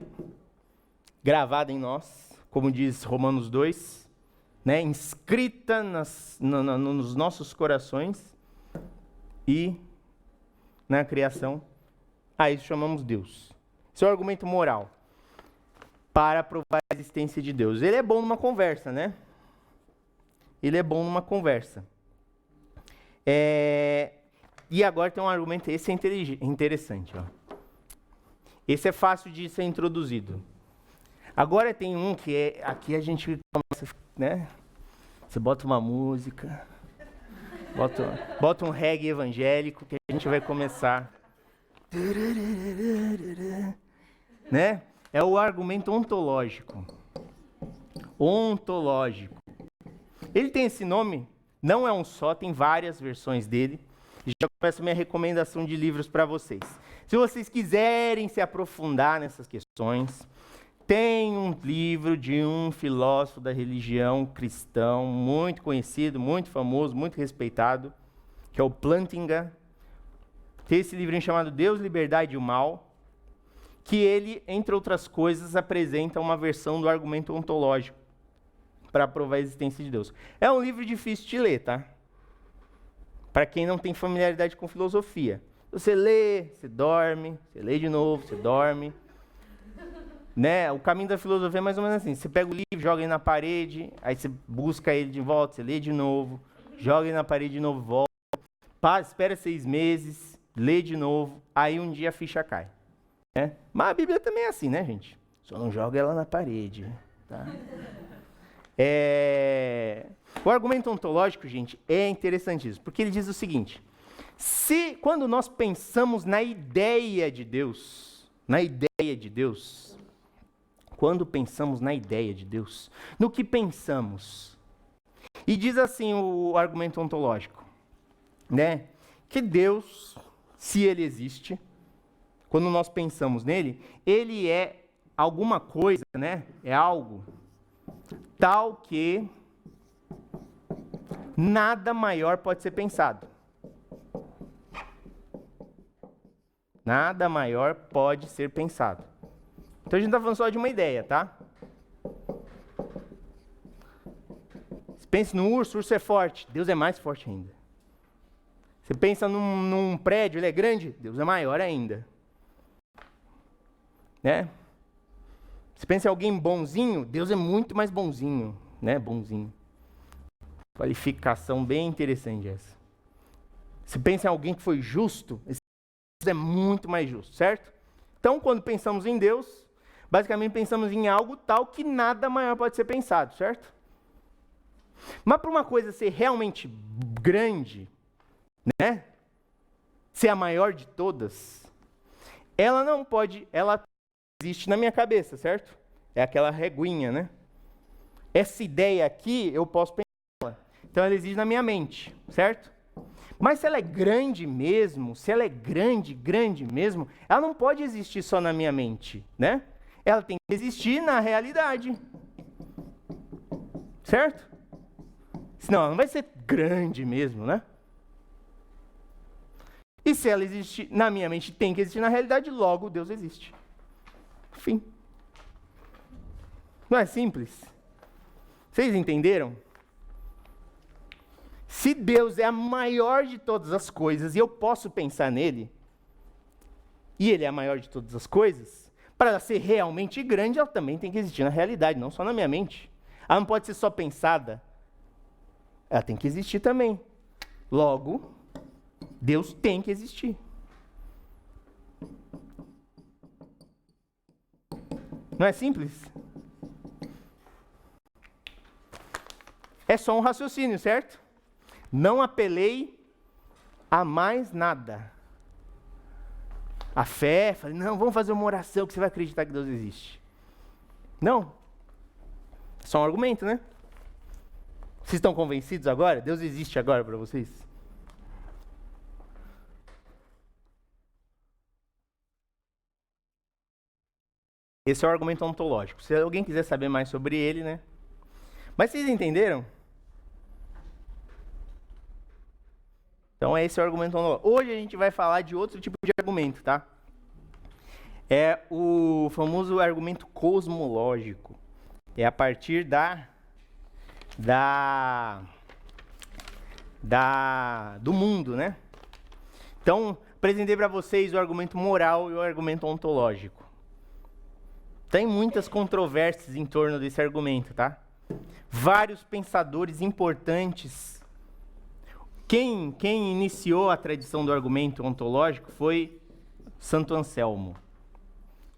gravada em nós, como diz Romanos 2, inscrita nos nossos corações e na criação, a isso chamamos Deus. Esse é o argumento moral para provar a existência de Deus. Ele é bom numa conversa, Ele é bom numa conversa. E agora tem um argumento, esse é interessante. Esse é fácil de ser introduzido. Agora tem um que aqui a gente começa, Você bota uma música, bota um reggae evangélico que a gente vai começar. É o argumento ontológico. Ele tem esse nome, não é um só, tem várias versões dele. Já começa a minha recomendação de livros para vocês. Se vocês quiserem se aprofundar nessas questões, tem um livro de um filósofo da religião cristão, muito conhecido, muito famoso, muito respeitado, que é o Plantinga, tem esse livrinho chamado Deus, Liberdade e o Mal, que ele, entre outras coisas, apresenta uma versão do argumento ontológico para provar a existência de Deus. É um livro difícil de ler, tá? Para quem não tem familiaridade com filosofia. Você lê, você dorme, você lê de novo, você dorme. Né? O caminho da filosofia é mais ou menos assim. Você pega o livro, joga ele na parede, aí você busca ele de volta, você lê de novo, joga ele na parede de novo, volta. Espera 6 meses, lê de novo, aí um dia a ficha cai. Né? Mas a Bíblia também é assim, né, gente? Só não joga ela na parede. Tá? O argumento ontológico, gente, é interessantíssimo, porque ele diz o seguinte: quando nós pensamos na ideia de Deus, quando pensamos na ideia de Deus, no que pensamos? E diz assim o argumento ontológico, né? Que Deus, se ele existe, quando nós pensamos nele, ele é alguma coisa, né? É algo tal que nada maior pode ser pensado. Nada maior pode ser pensado. Então a gente está falando só de uma ideia, tá? Você pensa no urso, o urso é forte. Deus é mais forte ainda. Você pensa num prédio, ele é grande. Deus é maior ainda. Né? Você pensa em alguém bonzinho, Deus é muito mais bonzinho, né? Bonzinho. Qualificação bem interessante essa. Você pensa em alguém que foi justo, esse Deus é muito mais justo, certo? Então, quando pensamos em Deus, basicamente pensamos em algo tal que nada maior pode ser pensado, certo? Mas para uma coisa ser realmente grande, né? Ser a maior de todas, ela não pode, ela existe na minha cabeça, certo? É aquela reguinha, né? Essa ideia aqui, eu posso pensar nela. Então, ela existe na minha mente, certo? Mas se ela é grande mesmo, ela não pode existir só na minha mente, né? Ela tem que existir na realidade. Certo? Senão ela não vai ser grande mesmo, né? E se ela existe na minha mente, tem que existir na realidade, logo Deus existe. Fim. Não é simples? Vocês entenderam? Se Deus é a maior de todas as coisas e eu posso pensar nele, e ele é a maior de todas as coisas, para ela ser realmente grande, ela também tem que existir na realidade, não só na minha mente. Ela não pode ser só pensada, ela tem que existir também. Logo, Deus tem que existir. Não é simples? É só um raciocínio, certo? Não apelei a mais nada. A fé, falei, não, vamos fazer uma oração que você vai acreditar que Deus existe. Não. É só um argumento, né? Vocês estão convencidos agora? Deus existe agora para vocês? Esse é o argumento ontológico. Se alguém quiser saber mais sobre ele, né? Mas vocês entenderam? Então, esse é o argumento ontológico. Hoje a gente vai falar de outro tipo de argumento, tá? É o famoso argumento cosmológico. É a partir do mundo, né? Então, apresentei para vocês o argumento moral e o argumento ontológico. Tem muitas controvérsias em torno desse argumento, tá? Vários pensadores importantes. Quem iniciou a tradição do argumento ontológico foi Santo Anselmo,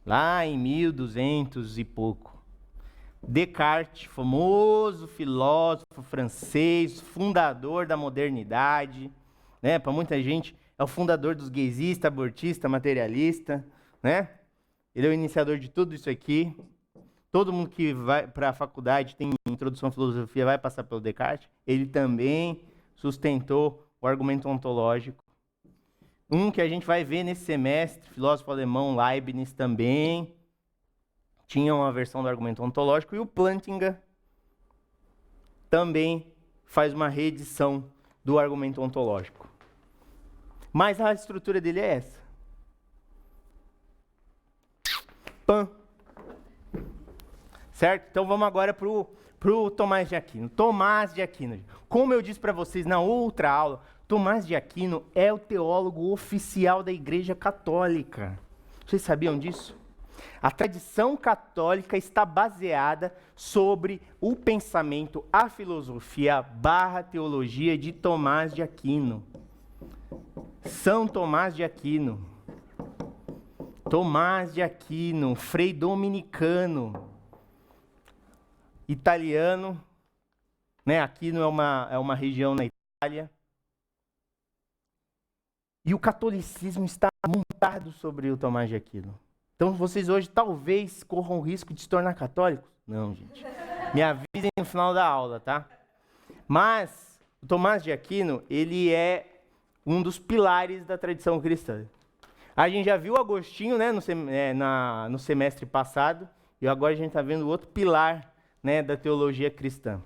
lá em 1200 e pouco. Descartes, famoso filósofo francês, fundador da modernidade, né? Para muita gente é o fundador dos gaysista, abortista, materialista, né? Ele é o iniciador de tudo isso aqui. Todo mundo que vai para a faculdade tem introdução à filosofia vai passar pelo Descartes. Ele também sustentou o argumento ontológico. Um que a gente vai ver nesse semestre, filósofo alemão Leibniz também tinha uma versão do argumento ontológico, e o Plantinga também faz uma reedição do argumento ontológico. Mas a estrutura dele é essa. Pã. Certo? Então vamos agora para o Tomás de Aquino. Tomás de Aquino. Como eu disse para vocês na outra aula, Tomás de Aquino é o teólogo oficial da Igreja Católica. Vocês sabiam disso? A tradição católica está baseada sobre o pensamento, a filosofia / teologia de Tomás de Aquino. São Tomás de Aquino. Tomás de Aquino, frei dominicano, italiano, né? Aquino é uma região na Itália. E o catolicismo está montado sobre o Tomás de Aquino. Então vocês hoje talvez corram o risco de se tornar católicos? Não, gente. Me avisem no final da aula, tá? Mas o Tomás de Aquino, ele é um dos pilares da tradição cristã. A gente já viu Agostinho, né, no semestre passado, e agora a gente está vendo outro pilar, né, da teologia cristã.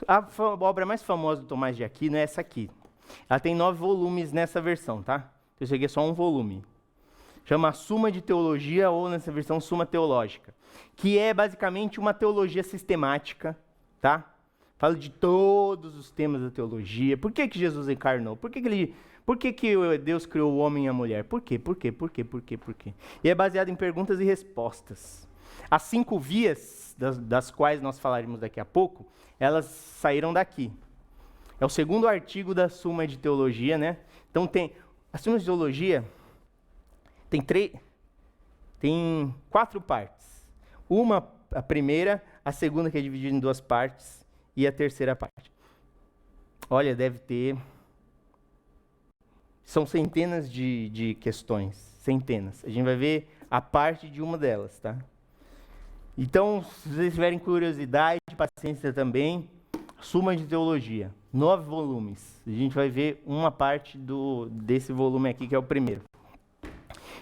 A obra mais famosa do Tomás de Aquino é essa aqui. Ela tem 9 volumes nessa versão, tá? Esse aqui é só um volume. Chama Suma de Teologia, ou nessa versão Suma Teológica, que é basicamente uma teologia sistemática, tá? Fala de todos os temas da teologia. Por que Jesus encarnou? Por que Deus criou o homem e a mulher? Por quê? Por quê? Por quê? Por quê? Por quê? E é baseado em perguntas e respostas. As 5 vias, das quais nós falaremos daqui a pouco, elas saíram daqui. É o segundo artigo da Suma de Teologia, né? Então a Suma de Teologia tem 4 partes. A primeira, a segunda que é dividida em 2 partes e a terceira parte. Olha, deve ter... São centenas de questões, centenas. A gente vai ver a parte de uma delas, tá? Então, se vocês tiverem curiosidade, paciência também, Suma de Teologia, 9 volumes. A gente vai ver uma parte desse volume aqui, que é o primeiro.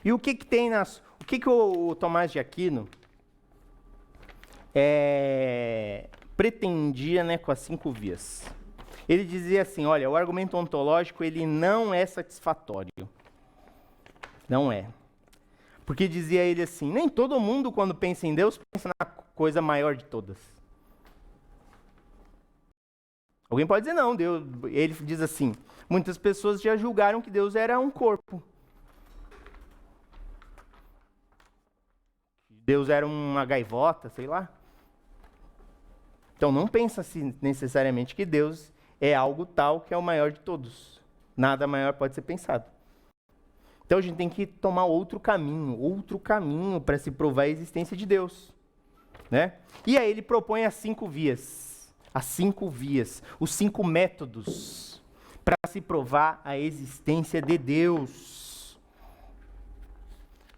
E o que tem o que o Tomás de Aquino pretendia, né, com as 5 vias? Ele dizia assim, olha, o argumento ontológico ele não é satisfatório. Não é. Porque dizia ele assim, nem todo mundo quando pensa em Deus, pensa na coisa maior de todas. Alguém pode dizer não, Deus, ele diz assim, muitas pessoas já julgaram que Deus era um corpo. Deus era uma gaivota, sei lá. Então não pensa assim necessariamente que Deus é algo tal que é o maior de todos. Nada maior pode ser pensado. Então a gente tem que tomar outro caminho para se provar a existência de Deus, né? E aí ele propõe as 5 vias, os 5 métodos para se provar a existência de Deus.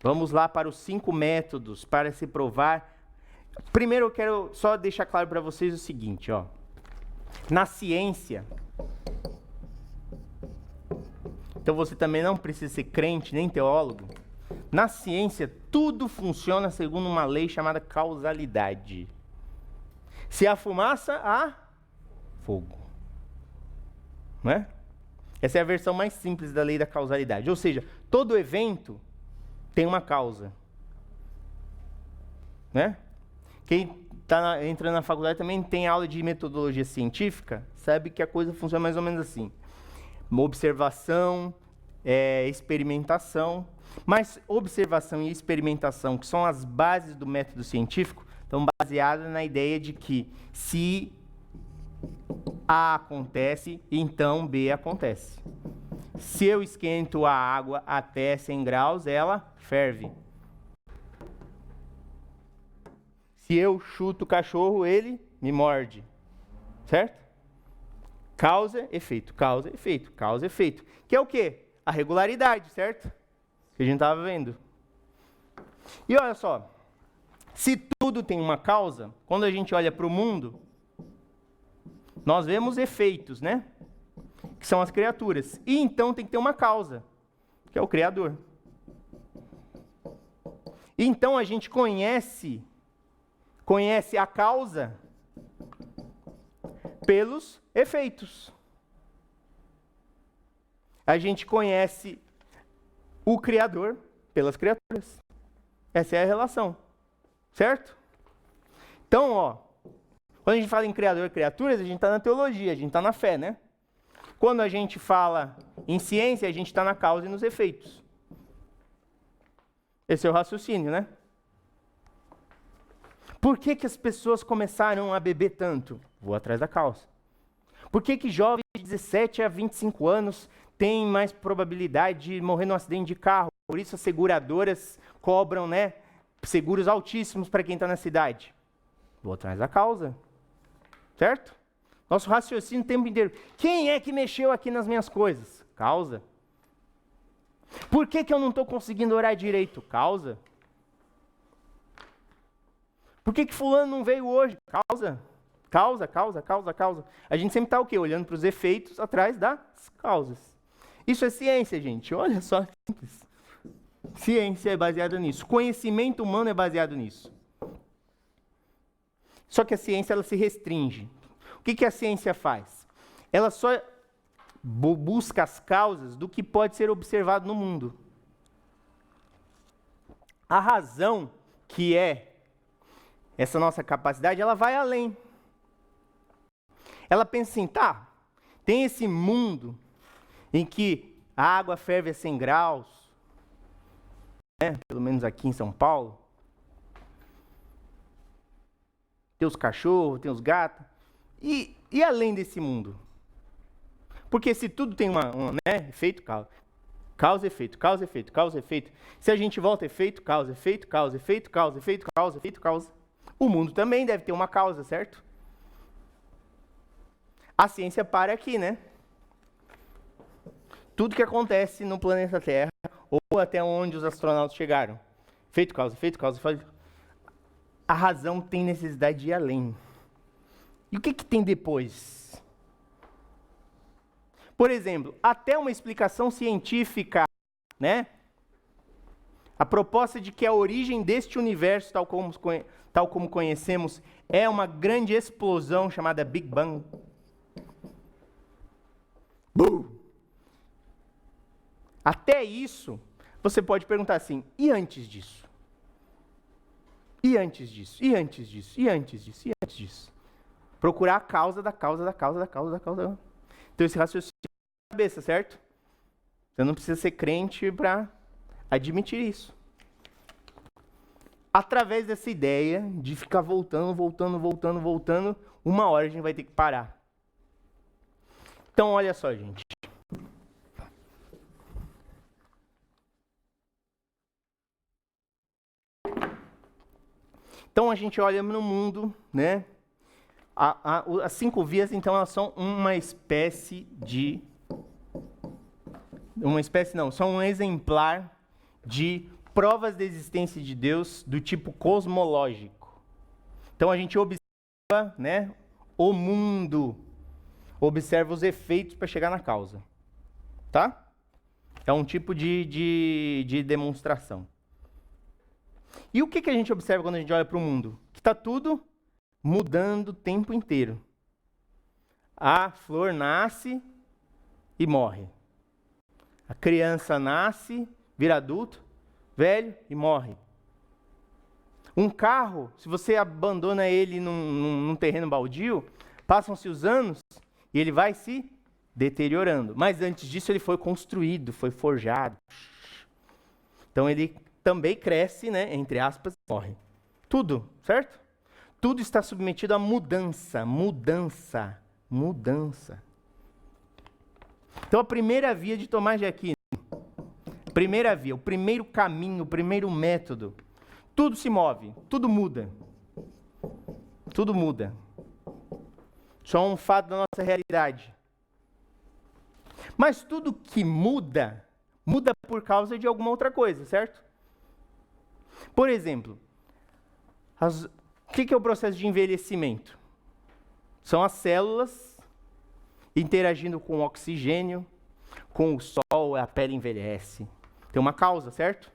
Vamos lá para os 5 métodos para se provar. Primeiro eu quero só deixar claro para vocês o seguinte, ó. Na ciência, então você também não precisa ser crente nem teólogo. Na ciência, tudo funciona segundo uma lei chamada causalidade. Se há fumaça, há fogo. Não é? Essa é a versão mais simples da lei da causalidade. Ou seja, todo evento tem uma causa. Né? Quem está entrando na faculdade também tem aula de metodologia científica, sabe que a coisa funciona mais ou menos assim. Uma observação, experimentação. Mas observação e experimentação, que são as bases do método científico, estão baseadas na ideia de que se A acontece, então B acontece. Se eu esquento a água até 100 graus, ela ferve. Se eu chuto o cachorro, ele me morde. Certo? Causa, efeito, causa, efeito, causa, efeito. Que é o quê? A regularidade, certo? Que a gente estava vendo. E olha só, se tudo tem uma causa, quando a gente olha para o mundo, nós vemos efeitos, né? Que são as criaturas. E então tem que ter uma causa, que é o Criador. E então a gente conhece a causa pelos efeitos. a gente conhece o Criador pelas criaturas. Essa é a relação. Certo? Então, ó, quando a gente fala em Criador e criaturas, a gente está na teologia, a gente está na fé, né? Quando a gente fala em ciência, a gente está na causa e nos efeitos. Esse é o raciocínio, né? Por que as pessoas começaram a beber tanto? Vou atrás da causa. Por que jovens de 17 a 25 anos têm mais probabilidade de morrer num acidente de carro? Por isso as seguradoras cobram, né, seguros altíssimos para quem está na cidade. Vou atrás da causa. Certo? Nosso raciocínio o tempo inteiro. Quem é que mexeu aqui nas minhas coisas? Causa. Por que eu não estou conseguindo orar direito? Causa. Por que fulano não veio hoje? Causa. Causa. A gente sempre está o quê? Olhando para os efeitos atrás das causas. Isso é ciência, gente. Olha só. Simples. Ciência é baseada nisso. Conhecimento humano é baseado nisso. Só que a ciência ela se restringe. O que a ciência faz? Ela só busca as causas do que pode ser observado no mundo. A razão, que é essa nossa capacidade, ela vai além. Ela pensa assim, tá, tem esse mundo em que a água ferve a 100 graus, né, pelo menos aqui em São Paulo. Tem os cachorros, tem os gatos. E além desse mundo? Porque se tudo tem né, efeito, causa, efeito, causa, efeito, causa, efeito. Se a gente volta efeito, causa, efeito, causa, efeito, causa, efeito, causa, efeito, causa. O mundo também deve ter uma causa, certo? A ciência para aqui, né? Tudo que acontece no planeta Terra, ou até onde os astronautas chegaram. Efeito, causa, efeito, causa, efeito. A razão tem necessidade de ir além. E o que tem depois? Por exemplo, até uma explicação científica, né? A proposta de que a origem deste universo, tal como conhecemos, é uma grande explosão chamada Big Bang. Boom! Até isso, você pode perguntar assim, e antes disso? E antes disso? E antes disso? E antes disso? E antes disso? Procurar a causa da causa da causa da causa da causa. Então esse raciocínio é na cabeça, certo? Você não precisa ser crente para admitir isso. Através dessa ideia de ficar voltando, uma hora a gente vai ter que parar. Então olha só, gente. Então a gente olha no mundo, né? As 5 vias, então, elas são são um exemplar de provas da existência de Deus do tipo cosmológico. Então a gente observa, né, o mundo, observa os efeitos para chegar na causa. Tá? É um tipo de demonstração. E o que a gente observa quando a gente olha para o mundo? Que está tudo mudando o tempo inteiro. A flor nasce e morre. A criança nasce, vira adulto, velho e morre. Um carro, se você abandona ele num terreno baldio, passam-se os anos e ele vai se deteriorando. Mas antes disso ele foi construído, foi forjado. Então ele também cresce, né, entre aspas, e morre. Tudo, certo? Tudo está submetido a mudança. Então a primeira via de Tomás de Aquino, primeira via, o primeiro caminho, o primeiro método, tudo se move, tudo muda. Tudo muda. Só um fato da nossa realidade. Mas tudo que muda, muda por causa de alguma outra coisa, certo? Por exemplo, o que é o processo de envelhecimento? São as células interagindo com o oxigênio, com o sol, a pele envelhece. Tem uma causa, certo?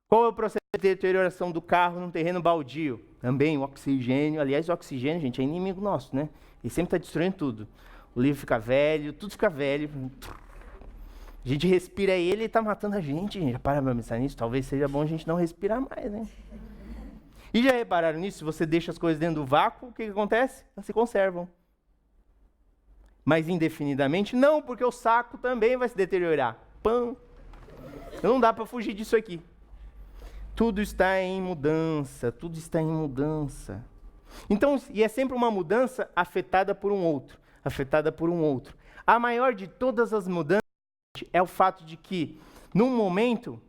Qual é o processo de deterioração do carro num terreno baldio? Também o oxigênio. Aliás, o oxigênio, gente, é inimigo nosso, né? Ele sempre está destruindo tudo. o livro fica velho, tudo fica velho. A gente respira ele e está matando a gente. Já para pra pensar nisso? Talvez seja bom a gente não respirar mais, né? E já repararam nisso? Se você deixa as coisas dentro do vácuo, o que acontece? Elas se conservam. Mas indefinidamente? Não, porque o saco também vai se deteriorar. Pã! Não dá para fugir disso aqui. Tudo está em mudança, tudo está em mudança. Então, e é sempre uma mudança afetada por um outro, afetada por um outro. A maior de todas as mudanças é o fato de que, num momento,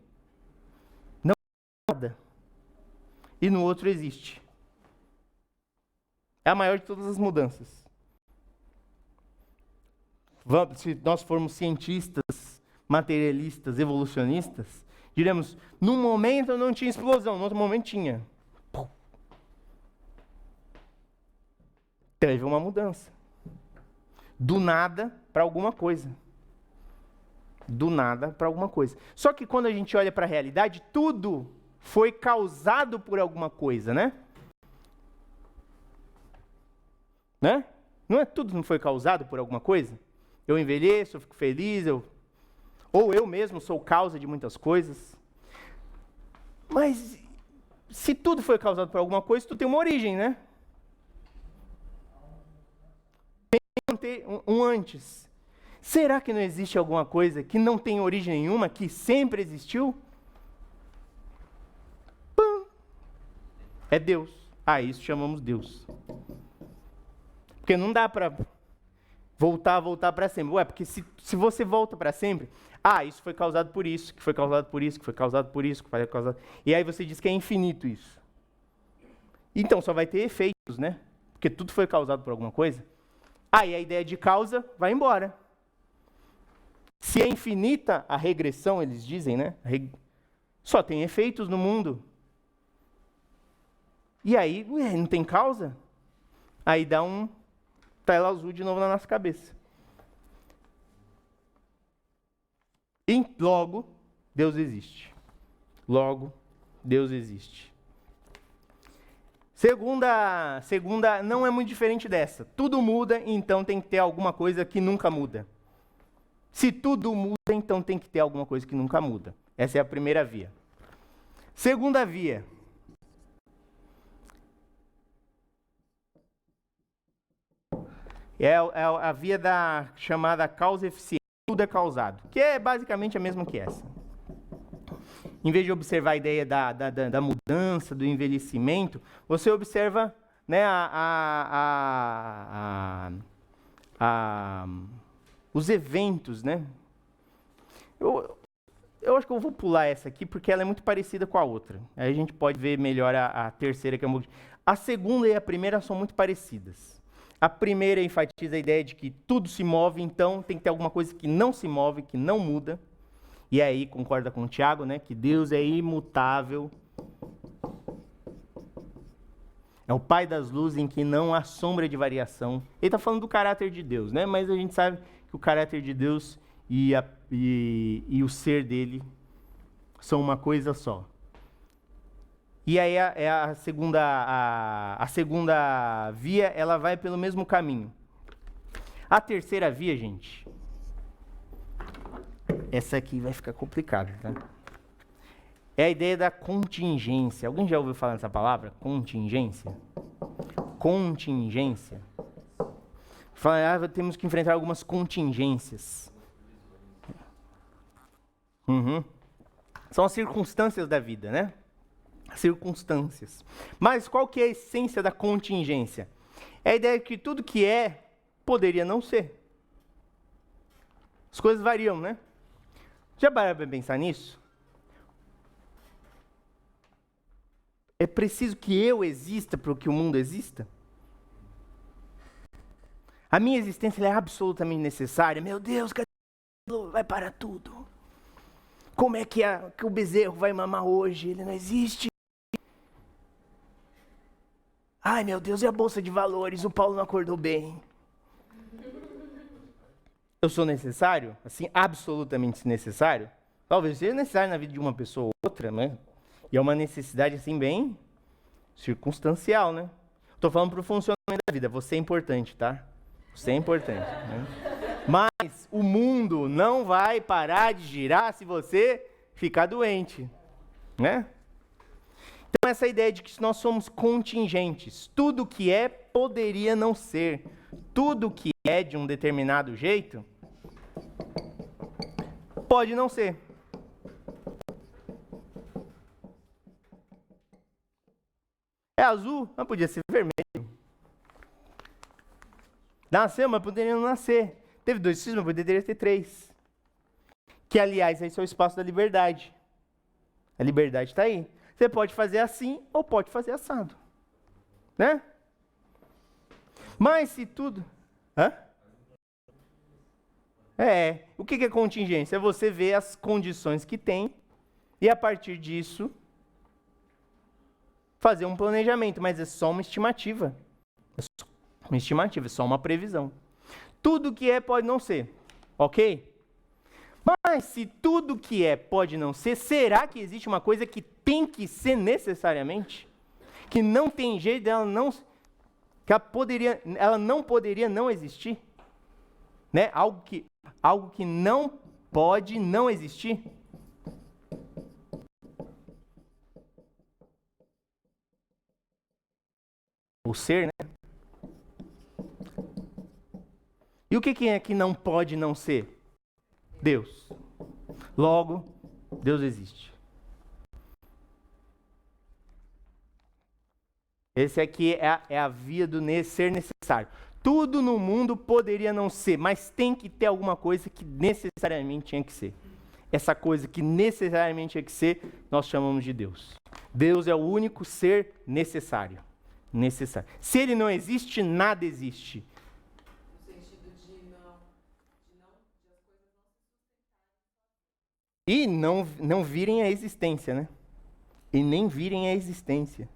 não é nada, e no outro existe. É a maior de todas as mudanças. Se nós formos cientistas, materialistas, evolucionistas, diremos, num momento não tinha explosão, no outro momento tinha. Teve uma mudança. Do nada para alguma coisa. Do nada para alguma coisa. Só que quando a gente olha para a realidade, tudo foi causado por alguma coisa, né? Né? Não é tudo não foi causado por alguma coisa? Eu envelheço, eu fico feliz, ou eu mesmo sou causa de muitas coisas. Mas se tudo foi causado por alguma coisa, tudo tem uma origem, né? Tem um antes. Será que não existe alguma coisa que não tem origem nenhuma, que sempre existiu? Pã! É Deus. Isso chamamos Deus. Porque não dá para voltar para sempre. Ué, porque se você volta para sempre, isso foi causado por isso, que foi causado por isso, que foi causado por isso, que foi causado... E aí você diz que é infinito isso. Então só vai ter efeitos, né? Porque tudo foi causado por alguma coisa. E a ideia de causa vai embora. Se é infinita a regressão, eles dizem, né? Só tem efeitos no mundo. E aí, não tem causa? Aí dá um tela azul de novo na nossa cabeça. E logo, Deus existe. Logo, Deus existe. Segunda não é muito diferente dessa. Tudo muda, então tem que ter alguma coisa que nunca muda. Se tudo muda, então tem que ter alguma coisa que nunca muda. Essa é a primeira via. Segunda via. É a via da chamada causa eficiente. Tudo é causado. Que é basicamente a mesma que essa. Em vez de observar a ideia da mudança, do envelhecimento, você observa, né, os eventos, né? Eu acho que eu vou pular essa aqui, porque ela é muito parecida com a outra. Aí a gente pode ver melhor a terceira, que é a segunda e a primeira são muito parecidas. A primeira enfatiza a ideia de que tudo se move, então tem que ter alguma coisa que não se move, que não muda. E aí, concorda com o Tiago, né? Que Deus é imutável. É o Pai das luzes em que não há sombra de variação. Ele está falando do caráter de Deus, né? Mas a gente sabe que o caráter de Deus e o ser dele são uma coisa só. E aí a segunda via, ela vai pelo mesmo caminho. A terceira via, gente, essa aqui vai ficar complicada, tá? É a ideia da contingência. Alguém já ouviu falar nessa palavra? Contingência? Contingência. Fala, temos que enfrentar algumas contingências. São as circunstâncias da vida, né? Circunstâncias. Mas qual que é a essência da contingência? É a ideia de que tudo que é, poderia não ser. As coisas variam, né? Já pararam para pensar nisso? É preciso que eu exista para que o mundo exista? A minha existência é absolutamente necessária. Meu Deus, cadê o vai parar tudo? Como é que o bezerro vai mamar hoje? Ele não existe. Ai, meu Deus, e a bolsa de valores? O Paulo não acordou bem. Eu sou necessário? Assim, absolutamente necessário? Talvez seja necessário na vida de uma pessoa ou outra, né? E é uma necessidade, assim, bem circunstancial, né? Estou falando para o funcionamento da vida. Você é importante, tá? Você é importante, né? Mas o mundo não vai parar de girar se você ficar doente, né? Então essa ideia de que nós somos contingentes, tudo que é poderia não ser, tudo que é de um determinado jeito pode não ser. É azul, mas podia ser vermelho. Nasceu, mas poderia não nascer. Teve 2 filhos, mas poderia ter 3. Que, aliás, esse é o espaço da liberdade. A liberdade está aí. Você pode fazer assim ou pode fazer assado. Né? Mas se tudo... Hã? O que é contingência? É você ver as condições que tem e, a partir disso, fazer um planejamento. Mas é só uma estimativa. É só uma estimativa, é só uma previsão. Tudo que é pode não ser, ok? Mas se tudo que é pode não ser, será que existe uma coisa que tem que ser necessariamente? Que não tem jeito dela não... Que ela não poderia não existir? Né? Algo que não pode não existir? O ser, né? E o que é que não pode não ser? Deus. Logo, Deus existe. Esse aqui é a via do ser necessário. Tudo no mundo poderia não ser, mas tem que ter alguma coisa que necessariamente tinha que ser. Essa coisa que necessariamente tinha que ser, nós chamamos de Deus. Deus é o único ser necessário. Necessário. Se ele não existe, nada existe. E não virem a existência, né? E nem virem a existência.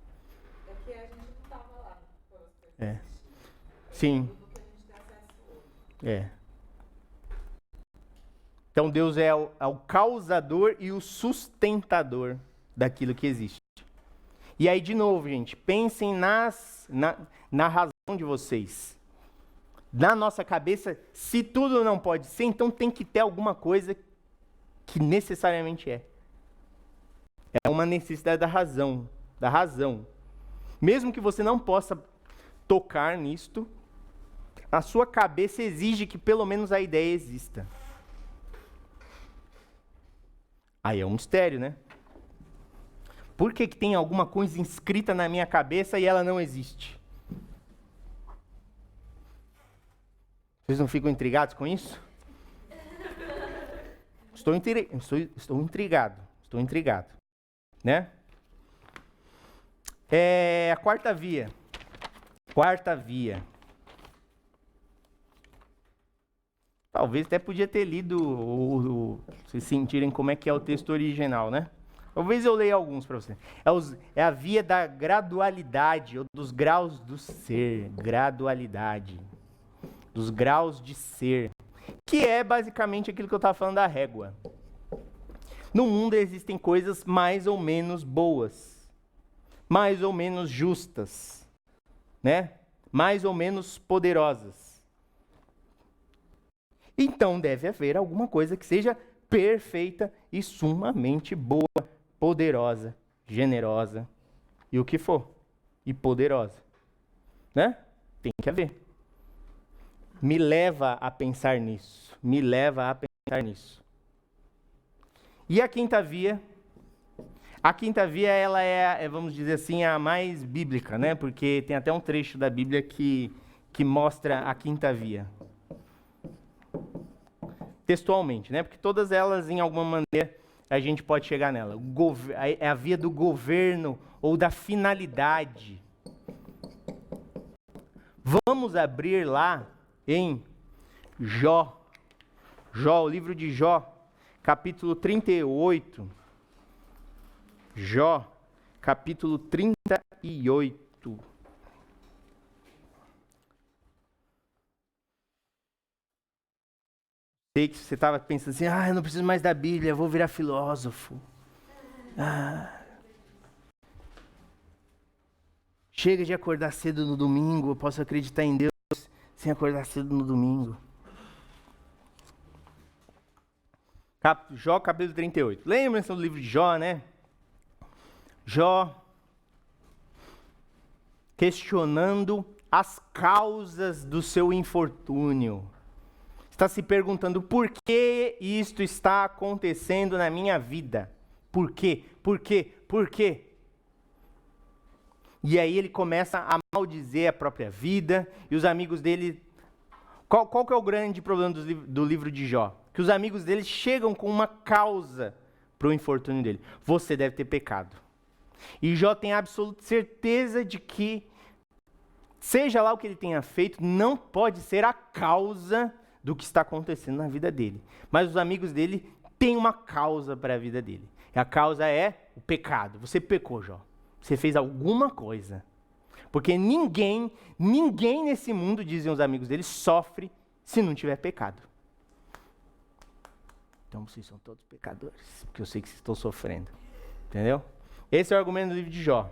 É que a gente não estava lá. Sim. Então Deus é o causador e o sustentador daquilo que existe. E aí, de novo, gente, pensem na razão de vocês. Na nossa cabeça, se tudo não pode ser, então tem que ter alguma coisa que necessariamente é. É uma necessidade da razão. Mesmo que você não possa tocar nisto, a sua cabeça exige que pelo menos a ideia exista. Aí é um mistério, né? Por que tem alguma coisa inscrita na minha cabeça e ela não existe? Vocês não ficam intrigados com isso? Estou intrigado, né? A quarta via. Talvez até podia ter lido, vocês sentirem como é que é o texto original, né? Talvez eu leia alguns para vocês. É a via da gradualidade, ou dos graus do ser. Gradualidade. Dos graus de ser. Que é basicamente aquilo que eu estava falando da régua. No mundo existem coisas mais ou menos boas, mais ou menos justas, né? Mais ou menos poderosas. Então deve haver alguma coisa que seja perfeita e sumamente boa, poderosa, generosa e o que for, e poderosa, né? Tem que haver. Me leva a pensar nisso. E a quinta via? A quinta via, ela vamos dizer assim, a mais bíblica, né? Porque tem até um trecho da Bíblia que mostra a quinta via. Textualmente, né? Porque todas elas, em alguma maneira, a gente pode chegar nela. É a via do governo ou da finalidade. Vamos abrir lá em Jó, o livro de Jó, capítulo 38. Jó, capítulo 38. Sei que você estava pensando assim, eu não preciso mais da Bíblia, eu vou virar filósofo. Chega de acordar cedo no domingo, eu posso acreditar em Deus sem acordar cedo no domingo. Jó, capítulo 38. Lembram-se do livro de Jó, né? Jó questionando as causas do seu infortúnio. Está se perguntando por que isto está acontecendo na minha vida. Por quê? Por quê? Por quê? E aí ele começa a maldizer a própria vida, e os amigos dele... Qual que é o grande problema do livro de Jó? Que os amigos dele chegam com uma causa para o infortúnio dele. Você deve ter pecado. E Jó tem absoluta certeza de que, seja lá o que ele tenha feito, não pode ser a causa do que está acontecendo na vida dele. Mas os amigos dele têm uma causa para a vida dele. E a causa é o pecado. Você pecou, Jó. Você fez alguma coisa. Porque ninguém nesse mundo, dizem os amigos dele, sofre se não tiver pecado. Então vocês são todos pecadores, porque eu sei que vocês estão sofrendo. Entendeu? Esse é o argumento do livro de Jó.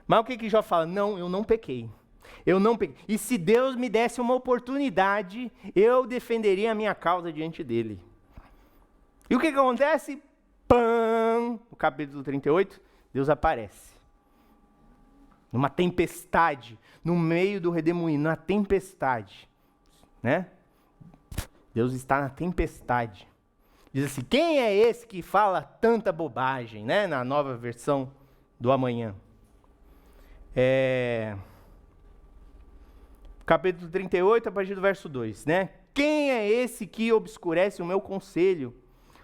Mas o que Jó fala? Não, eu não pequei. Eu não pequei. E se Deus me desse uma oportunidade, eu defenderia a minha causa diante dele. E o que acontece? Pã! No capítulo 38, Deus aparece. Numa tempestade, no meio do redemoinho, numa tempestade. Né? Deus está na tempestade. Diz assim, quem é esse que fala tanta bobagem, né? Na nova versão do amanhã. Capítulo 38, a partir do verso 2, né? Quem é esse que obscurece o meu conselho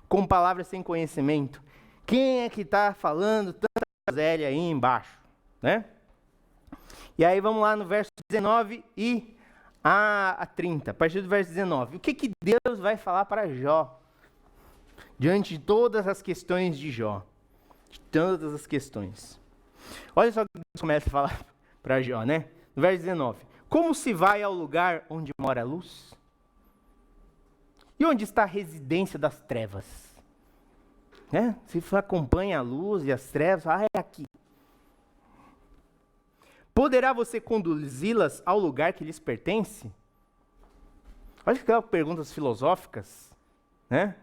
com palavras sem conhecimento? Quem é que está falando tanta groselha aí embaixo, né? E aí vamos lá no verso 19 e a 30, a partir do verso 19. O que Deus vai falar para Jó? Diante de todas as questões de Jó. De todas as questões. Olha só o que Deus começa a falar para Jó, né? No verso 19. Como se vai ao lugar onde mora a luz? E onde está a residência das trevas? Né? Se você acompanha a luz e as trevas, é aqui. Poderá você conduzi-las ao lugar que lhes pertence? Olha que perguntas filosóficas, né?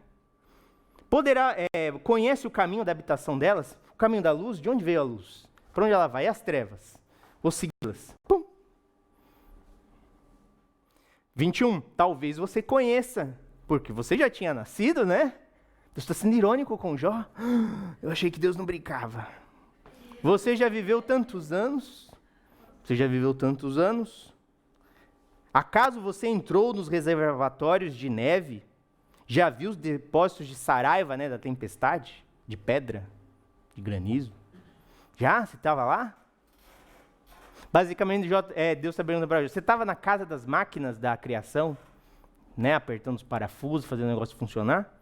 Conhece o caminho da habitação delas? O caminho da luz? De onde veio a luz? Para onde ela vai? E as trevas? Vou segui-las. 21. Talvez você conheça, porque você já tinha nascido, né? Deus está sendo irônico com Jó. Eu achei que Deus não brincava. Você já viveu tantos anos? Acaso você entrou nos reservatórios de neve? Já viu os depósitos de saraiva, né, da tempestade? De pedra? De granizo? Já? Você estava lá? Basicamente, Deus está perguntando para Jó, você estava na casa das máquinas da criação? Né, apertando os parafusos, fazendo o negócio funcionar?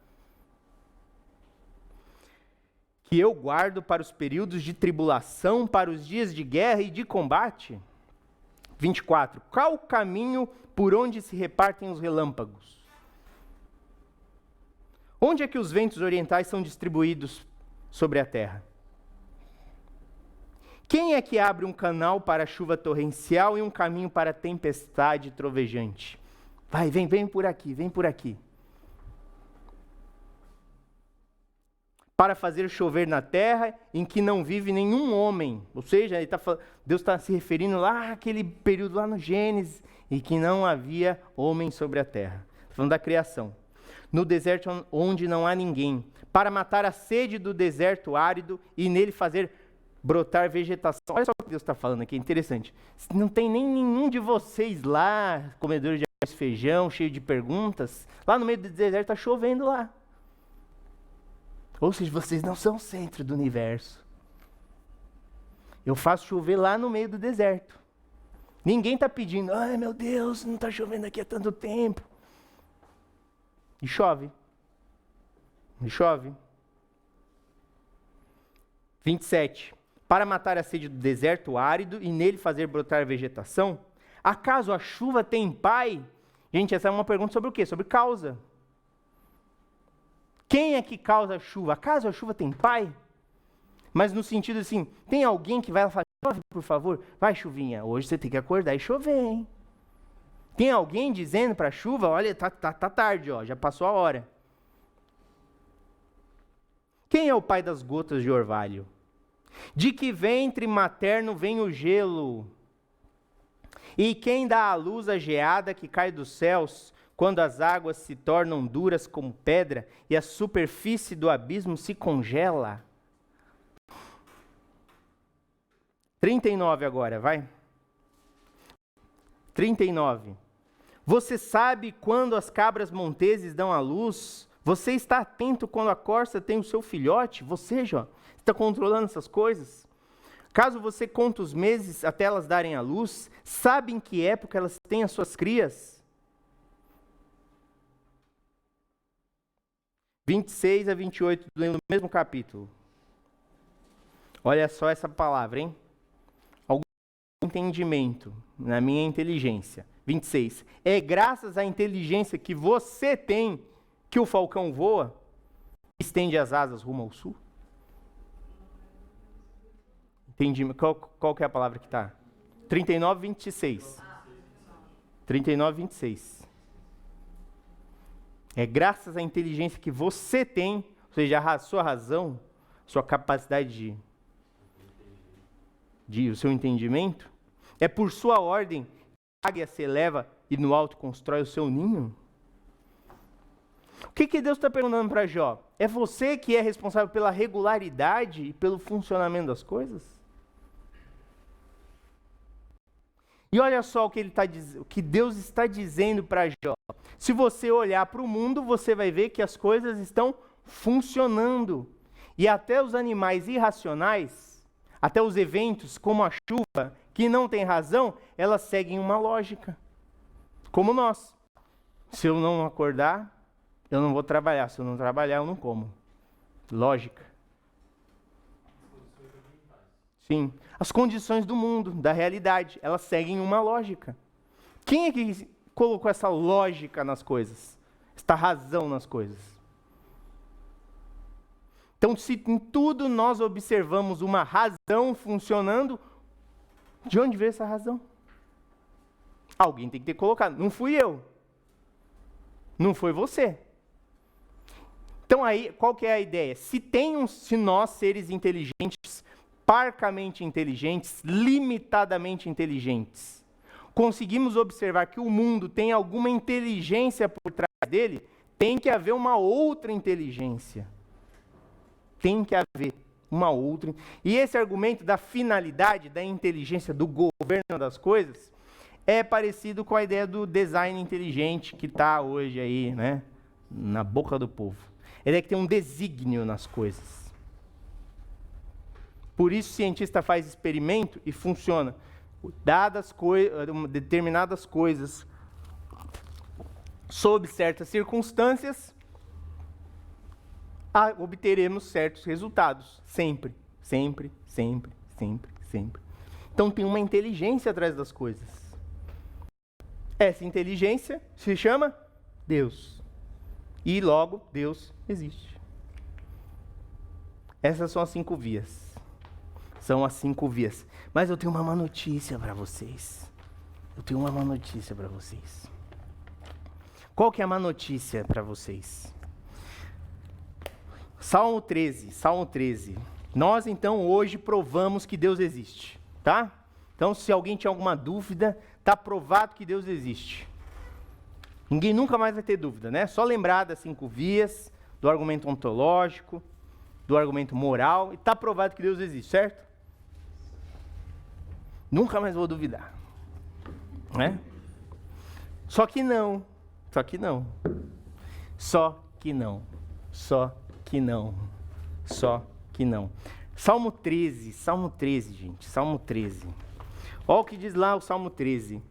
Que eu guardo para os períodos de tribulação, para os dias de guerra e de combate? 24. Qual o caminho por onde se repartem os relâmpagos? Onde é que os ventos orientais são distribuídos sobre a terra? Quem é que abre um canal para a chuva torrencial e um caminho para a tempestade trovejante? Vai, vem por aqui, vem por aqui. Para fazer chover na terra em que não vive nenhum homem. Ou seja, Deus está se referindo lá àquele período lá no Gênesis, em que não havia homem sobre a terra. Falando da criação. No deserto onde não há ninguém. Para matar a sede do deserto árido e nele fazer brotar vegetação. Olha só o que Deus está falando aqui, é interessante. Não tem nem nenhum de vocês lá, comedores de arroz e feijão, cheio de perguntas. Lá no meio do deserto está chovendo lá. Ou seja, vocês não são o centro do universo. Eu faço chover lá no meio do deserto. Ninguém está pedindo, ai meu Deus, não está chovendo aqui há tanto tempo. E chove. 27. Para matar a sede do deserto árido e nele fazer brotar vegetação? Acaso a chuva tem pai? Gente, essa é uma pergunta sobre o quê? Sobre causa. Quem é que causa a chuva? Acaso a chuva tem pai? Mas no sentido assim, tem alguém que vai falar, chove por favor? Vai chuvinha, hoje você tem que acordar e chover, hein? Tem alguém dizendo para a chuva, olha, tá tarde, ó, já passou a hora. Quem é o pai das gotas de orvalho? De que ventre materno vem o gelo? E quem dá à luz a geada que cai dos céus, quando as águas se tornam duras como pedra e a superfície do abismo se congela? 39 agora, vai. 39. Você sabe quando as cabras monteses dão à luz? Você está atento quando a corça tem o seu filhote? Você, Jó, está controlando essas coisas? Caso você conte os meses até elas darem à luz, sabe em que época elas têm as suas crias? 26 a 28 do mesmo capítulo. Olha só essa palavra, hein? Algum entendimento na minha inteligência. 26. É graças à inteligência que você tem que o falcão voa e estende as asas rumo ao sul? Entendi. Qual que é a palavra que está? 39, 26. 39, 26. É graças à inteligência que você tem, ou seja, a sua razão, sua capacidade o seu entendimento, é por sua ordem que a águia se eleva e no alto constrói o seu ninho? O que Deus está perguntando para Jó? É você que é responsável pela regularidade e pelo funcionamento das coisas? E olha só o que Deus está dizendo para Jó. Se você olhar para o mundo, você vai ver que as coisas estão funcionando. E até os animais irracionais, até os eventos como a chuva, que não tem razão, elas seguem uma lógica. Como nós. Se eu não acordar, eu não vou trabalhar. Se eu não trabalhar, eu não como. Lógica. Sim. As condições do mundo, da realidade, elas seguem uma lógica. Quem é que colocou essa lógica nas coisas? Esta razão nas coisas? Então, se em tudo nós observamos uma razão funcionando, de onde veio essa razão? Alguém tem que ter colocado. Não fui eu. Não foi você. Então aí, qual que é a ideia? Se nós, seres inteligentes, parcamente inteligentes, limitadamente inteligentes, conseguimos observar que o mundo tem alguma inteligência por trás dele, tem que haver uma outra inteligência. Tem que haver uma outra. E esse argumento da finalidade, da inteligência, do governo das coisas, é parecido com a ideia do design inteligente que está hoje aí, né, na boca do povo. Ele é que tem um desígnio nas coisas. Por isso o cientista faz experimento e funciona. Dadas determinadas coisas, sob certas circunstâncias, obteremos certos resultados. Sempre, sempre, sempre, sempre, sempre. Então tem uma inteligência atrás das coisas. Essa inteligência se chama Deus. E logo, Deus existe. Essas são as 5 vias. São as 5 vias. Mas eu tenho uma má notícia para vocês. Qual que é a má notícia para vocês? Salmo 13. Nós, então, hoje provamos que Deus existe, tá? Então, se alguém tinha alguma dúvida, está provado que Deus existe. Ninguém nunca mais vai ter dúvida, né? Só lembrar das 5 vias, do argumento ontológico, do argumento moral, e está provado que Deus existe, certo? Nunca mais vou duvidar, né? Só que não. Salmo 13, gente, Salmo 13. Olha o que diz lá o Salmo 13.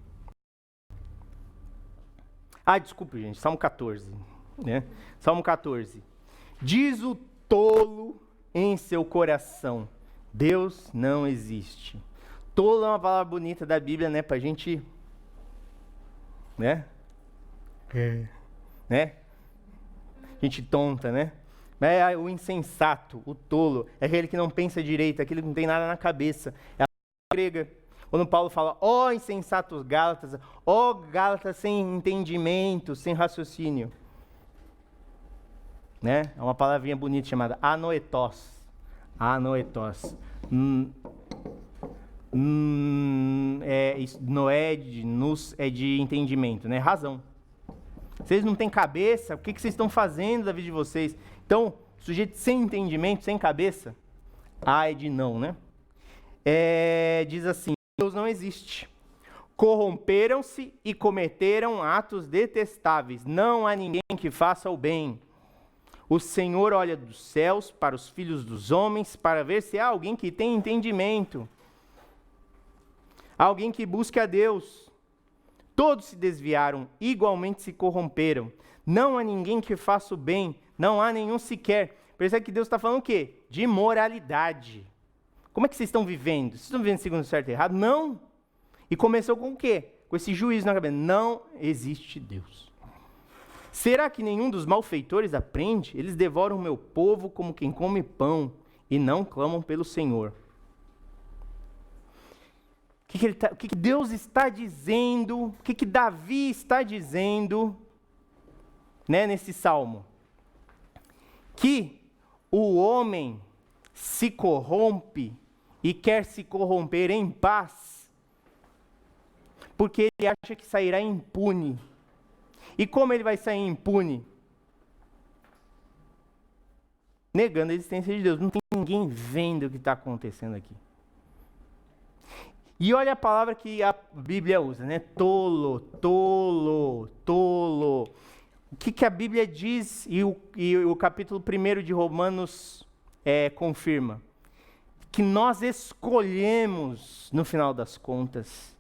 Desculpa, gente, Salmo 14, né? Salmo 14. Diz o tolo em seu coração, Deus não existe. Tolo é uma palavra bonita da Bíblia, né? Pra gente, né? Né? Gente tonta, né? É o insensato, o tolo, é aquele que não pensa direito, aquele que não tem nada na cabeça. É a palavra grega. Quando Paulo fala, ó insensatos Gálatas, ó Gálatas sem entendimento, sem raciocínio. Né? É uma palavrinha bonita chamada anoetos. Anoetos. É de entendimento, né? Razão. Vocês não têm cabeça, o que vocês estão fazendo da vida de vocês? Então, sujeito sem entendimento, sem cabeça, é de não, né? Diz assim, Deus não existe. Corromperam-se e cometeram atos detestáveis. Não há ninguém que faça o bem. O Senhor olha dos céus para os filhos dos homens para ver se há alguém que tem entendimento. Alguém que busque a Deus. Todos se desviaram, igualmente se corromperam. Não há ninguém que faça o bem, não há nenhum sequer. Percebe que Deus está falando o quê? De moralidade. Como é que vocês estão vivendo? Vocês estão vivendo segundo o certo e errado? Não. E começou com o quê? Com esse juízo na cabeça. Não existe Deus. Será que nenhum dos malfeitores aprende? Eles devoram o meu povo como quem come pão e não clamam pelo Senhor. O que Deus está dizendo? O que Davi está dizendo, né, nesse salmo? Que o homem se corrompe e quer se corromper em paz, porque ele acha que sairá impune. E como ele vai sair impune? Negando a existência de Deus. Não tem ninguém vendo o que está acontecendo aqui. E olha a palavra que a Bíblia usa, né? Tolo, tolo, tolo. O que a Bíblia diz e o capítulo 1 de Romanos confirma? Que nós escolhemos, no final das contas,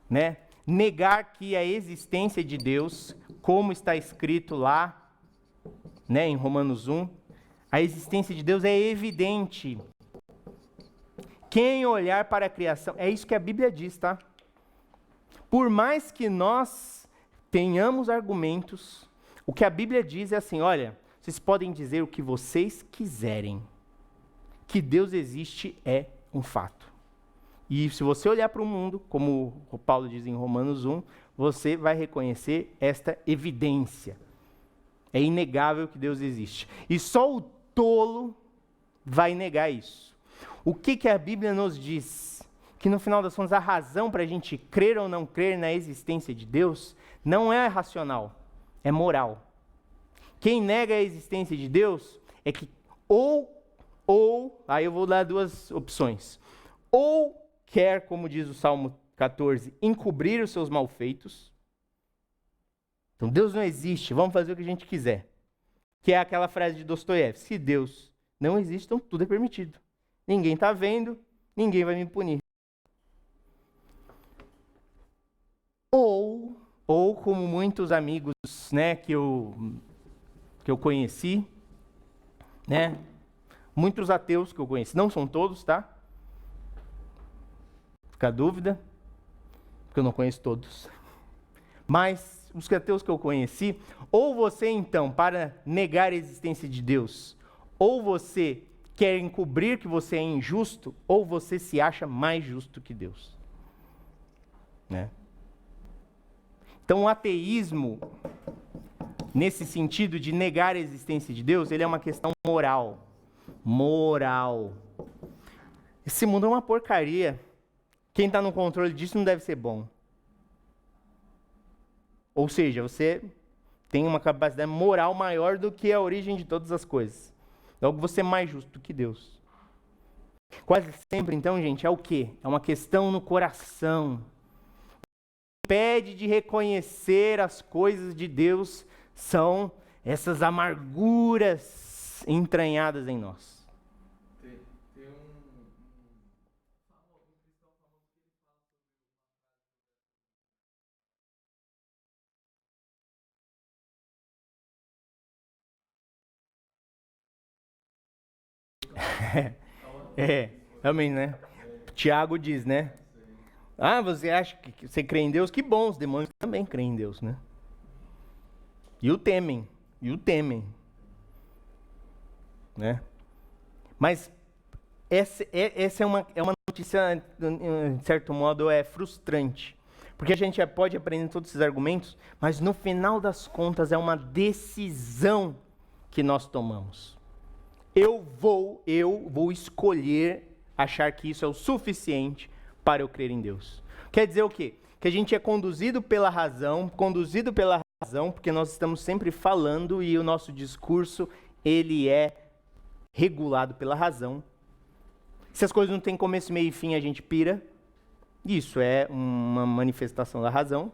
né? Negar que a existência de Deus, como está escrito lá, né, em Romanos 1, a existência de Deus é evidente. Quem olhar para a criação, é isso que a Bíblia diz, tá? Por mais que nós tenhamos argumentos, o que a Bíblia diz é assim, olha, vocês podem dizer o que vocês quiserem, que Deus existe é um fato. E se você olhar para o mundo, como o Paulo diz em Romanos 1, você vai reconhecer esta evidência. É inegável que Deus existe. E só o tolo vai negar isso. O que a Bíblia nos diz? Que no final das contas a razão para a gente crer ou não crer na existência de Deus não é racional, é moral. Quem nega a existência de Deus é que aí eu vou dar duas opções. Ou quer, como diz o Salmo 14, encobrir os seus malfeitos. Então Deus não existe, vamos fazer o que a gente quiser. Que é aquela frase de Dostoiévski, se Deus não existe, então tudo é permitido. Ninguém está vendo, ninguém vai me punir. Ou como muitos amigos, né, que eu conheci, né, muitos ateus que eu conheci, não são todos, tá? Fica a dúvida, porque eu não conheço todos. Mas os ateus que eu conheci, ou você então, para negar a existência de Deus, ou você quer encobrir que você é injusto, ou você se acha mais justo que Deus. Né? Então o ateísmo, nesse sentido de negar a existência de Deus, ele é uma questão moral. Moral. Esse mundo é uma porcaria. Quem está no controle disso não deve ser bom. Ou seja, você tem uma capacidade moral maior do que a origem de todas as coisas. Logo, você é mais justo que Deus. Quase sempre, então, gente, é o quê? É uma questão no coração. Impede de reconhecer as coisas de Deus são essas amarguras entranhadas em nós. Realmente, né? Tiago diz, né? Ah, você acha que você crê em Deus? Que bom, os demônios também creem em Deus, né? E o temem, né? Mas essa é uma notícia, de certo modo, é frustrante. Porque a gente pode aprender todos esses argumentos, mas no final das contas é uma decisão que nós tomamos. Eu vou escolher achar que isso é o suficiente para eu crer em Deus. Quer dizer o quê? Que a gente é conduzido pela razão, porque nós estamos sempre falando e o nosso discurso, ele é regulado pela razão. Se as coisas não têm começo, meio e fim, a gente pira. Isso é uma manifestação da razão.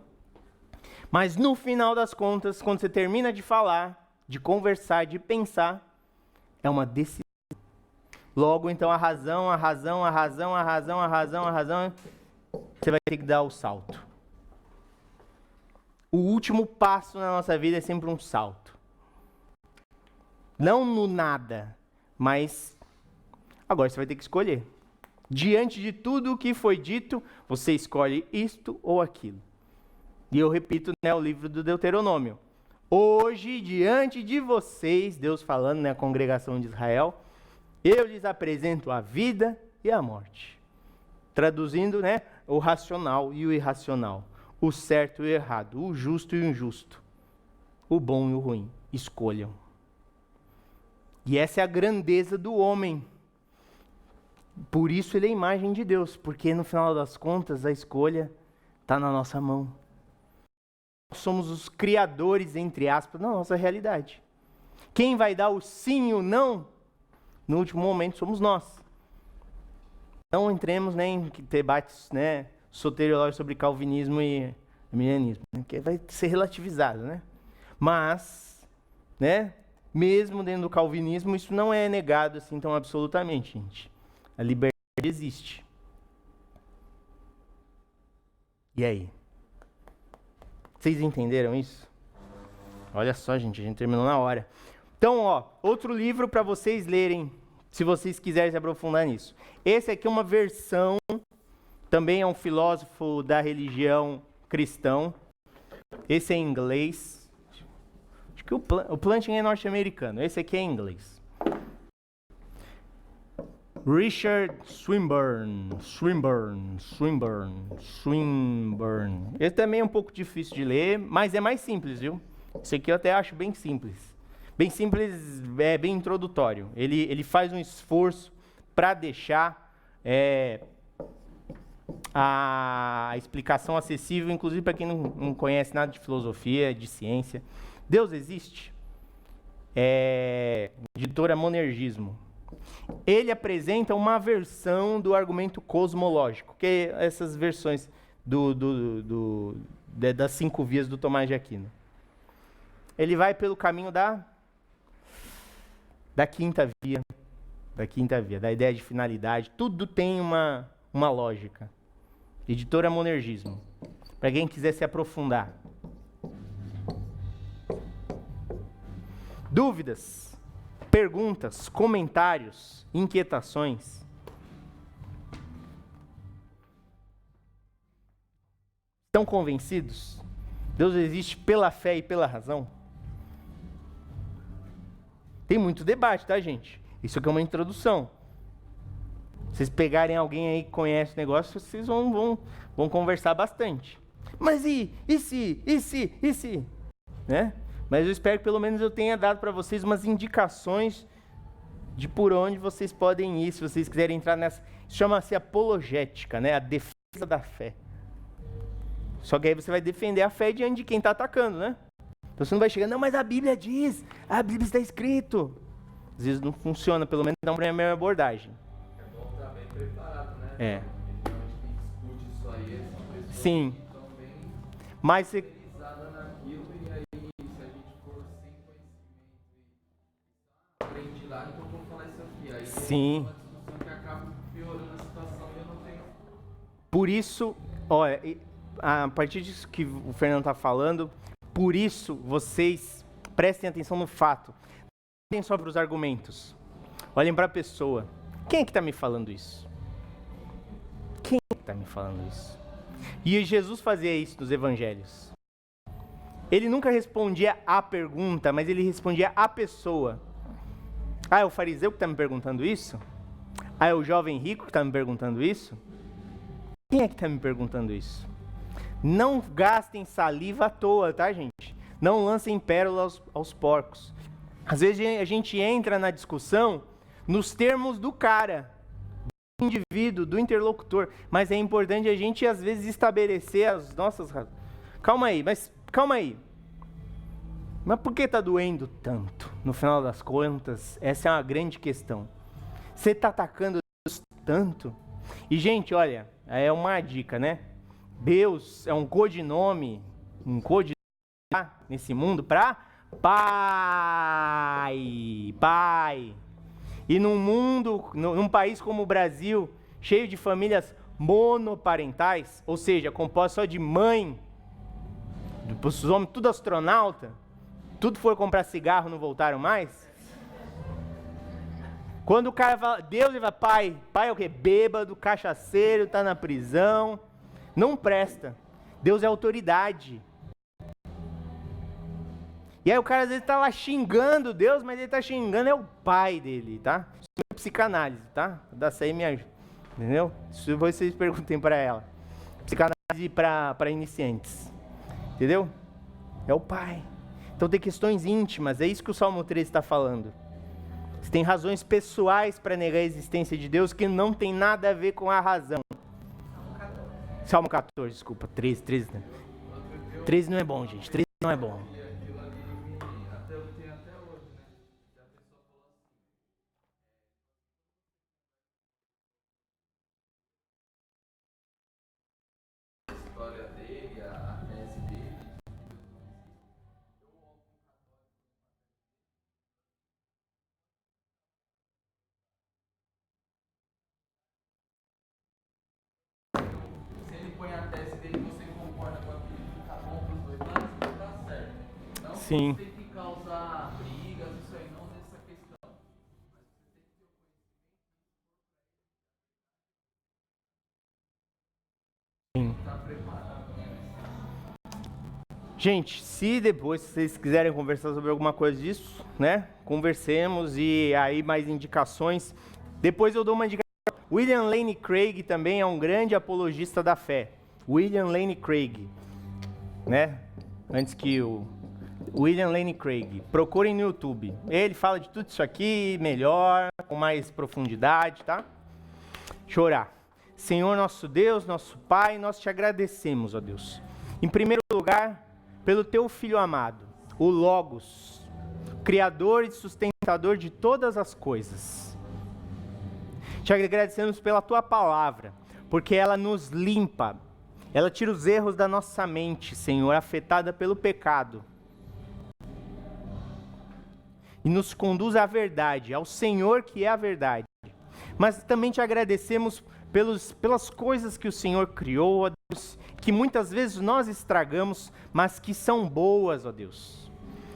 Mas no final das contas, quando você termina de falar, de conversar, de pensar, é uma decisão. Logo, então, a razão, você vai ter que dar o salto. O último passo na nossa vida é sempre um salto. Não no nada, mas agora você vai ter que escolher. Diante de tudo o que foi dito, você escolhe isto ou aquilo. E eu repito, o livro do Deuteronômio. Hoje, diante de vocês, Deus falando, a congregação de Israel, eu lhes apresento a vida e a morte. Traduzindo, o racional e o irracional. O certo e o errado. O justo e o injusto. O bom e o ruim. Escolham. E essa é a grandeza do homem. Por isso ele é a imagem de Deus. Porque no final das contas, a escolha está na nossa mão. Somos os criadores, entre aspas, da nossa realidade. Quem vai dar o sim e o não, no último momento, somos nós. Não entremos em debates soteriológicos sobre calvinismo e arminianismo, que vai ser relativizado. Mas, mesmo dentro do calvinismo, isso não é negado assim tão absolutamente, gente. A liberdade existe. E aí? Vocês entenderam isso? Olha só, gente, a gente terminou na hora. Então, outro livro para vocês lerem, se vocês quiserem se aprofundar nisso. Esse aqui é uma versão, também é um filósofo da religião cristão. Esse é em inglês. Acho que o Plantinga é norte-americano. Esse aqui é em inglês. Richard Swinburne. Esse também é um pouco difícil de ler, mas é mais simples, viu? Esse aqui eu até acho bem simples. Bem simples, é bem introdutório. Ele faz um esforço para deixar a explicação acessível, inclusive para quem não conhece nada de filosofia, de ciência. Deus existe? Editora Monergismo. Ele apresenta uma versão do argumento cosmológico, que é essas versões das 5 vias do Tomás de Aquino. Ele vai pelo caminho da quinta via, da ideia de finalidade. Tudo tem uma lógica. Editora Monergismo. Para quem quiser se aprofundar. Dúvidas? Perguntas, comentários, inquietações? Estão convencidos? Deus existe pela fé e pela razão? Tem muito debate, tá, gente? Isso aqui é uma introdução. Se vocês pegarem alguém aí que conhece o negócio, vocês vão conversar bastante. Mas e se? Mas eu espero que pelo menos eu tenha dado para vocês umas indicações de por onde vocês podem ir, se vocês quiserem entrar nessa. Chama-se apologética, a defesa da fé. Só que aí você vai defender a fé diante de quem está atacando, Então você não vai chegar, não, mas a Bíblia diz, a Bíblia está escrito. Às vezes não funciona, pelo menos não para a minha abordagem. É bom estar bem preparado, É. Então a gente discute isso aí, são pessoas Sim. que estão bem Mas você... especializadas naquilo, e aí se a gente for sem conhecimento e aprende lá, então eu vou falar isso aqui. Aí Sim. é uma discussão que acaba piorando a situação e eu não tenho... Por isso, olha, a partir disso que o Fernando está falando, por isso vocês prestem atenção no fato. Olhem só para os argumentos. Olhem para a pessoa. Quem é que está me falando isso? Quem é que está me falando isso? E Jesus fazia isso nos evangelhos. Ele nunca respondia à pergunta, mas ele respondia à pessoa. Ah, é o fariseu que está me perguntando isso? Ah, é o jovem rico que está me perguntando isso? Quem é que está me perguntando isso? Não gastem saliva à toa, tá, gente? Não lancem pérolas aos porcos. Às vezes a gente entra na discussão nos termos do cara, do indivíduo, do interlocutor, mas é importante a gente, às vezes, estabelecer as nossas razões. Calma aí. Mas por que está doendo tanto? No final das contas, essa é uma grande questão. Você está atacando Deus tanto? E, gente, olha, é uma dica, né? Deus é um codinome nesse mundo para Pai. E num país como o Brasil, cheio de famílias monoparentais, ou seja, composto só de mãe, os homens tudo astronauta, tudo foi comprar cigarro, não voltaram mais. Quando o cara fala, Deus, ele fala, pai é o quê? Bêbado, cachaceiro, tá na prisão, não presta. Deus é autoridade. E aí o cara às vezes tá lá xingando Deus, mas ele tá xingando é o pai dele, tá? Isso é psicanálise, tá? Da CI me ajuda, entendeu? Se vocês perguntem para ela. Psicanálise para iniciantes, entendeu? É o pai. Então tem questões íntimas, é isso que o Salmo 13 está falando. Você tem razões pessoais para negar a existência de Deus que não tem nada a ver com a razão. Salmo 14, desculpa, 13, né? 13 não é bom, gente, 13 não é bom. Põe a tese dele e você concorda com aquilo que fica bom para os dois lados, então tá certo. Não Sim. tem que causar brigas, isso aí não nessa questão. Sim. Tá preparado. Gente, se depois vocês quiserem conversar sobre alguma coisa disso, né? Conversemos e aí mais indicações. Depois eu dou uma indicação. William Lane Craig também é um grande apologista da fé. William Lane Craig, né? Antes que o William Lane Craig. Procurem no YouTube. Ele fala de tudo isso aqui melhor, com mais profundidade, tá? Deixa eu orar. Senhor nosso Deus, nosso Pai, nós te agradecemos, ó Deus. Em primeiro lugar, pelo teu Filho amado, o Logos, Criador e sustentador de todas as coisas. Te agradecemos pela tua palavra, porque ela nos limpa, ela tira os erros da nossa mente, Senhor, afetada pelo pecado. E nos conduz à verdade, ao Senhor que é a verdade. Mas também te agradecemos pelas coisas que o Senhor criou, ó Deus, que muitas vezes nós estragamos, mas que são boas, ó Deus.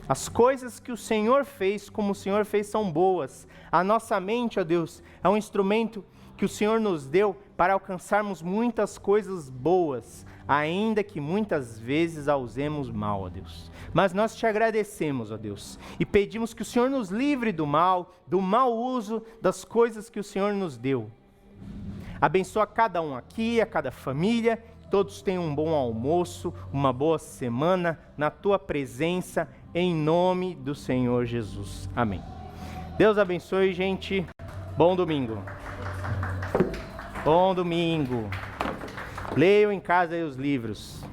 As coisas que o Senhor fez, como o Senhor fez, são boas. A nossa mente, ó Deus, é um instrumento que o Senhor nos deu para alcançarmos muitas coisas boas, ainda que muitas vezes a usemos mal, ó Deus. Mas nós te agradecemos, ó Deus, e pedimos que o Senhor nos livre do mau uso das coisas que o Senhor nos deu. Abençoa cada um aqui, a cada família, todos tenham um bom almoço, uma boa semana na tua presença, em nome do Senhor Jesus. Amém. Deus abençoe, gente. Bom domingo. Bom domingo. Leiam em casa aí os livros.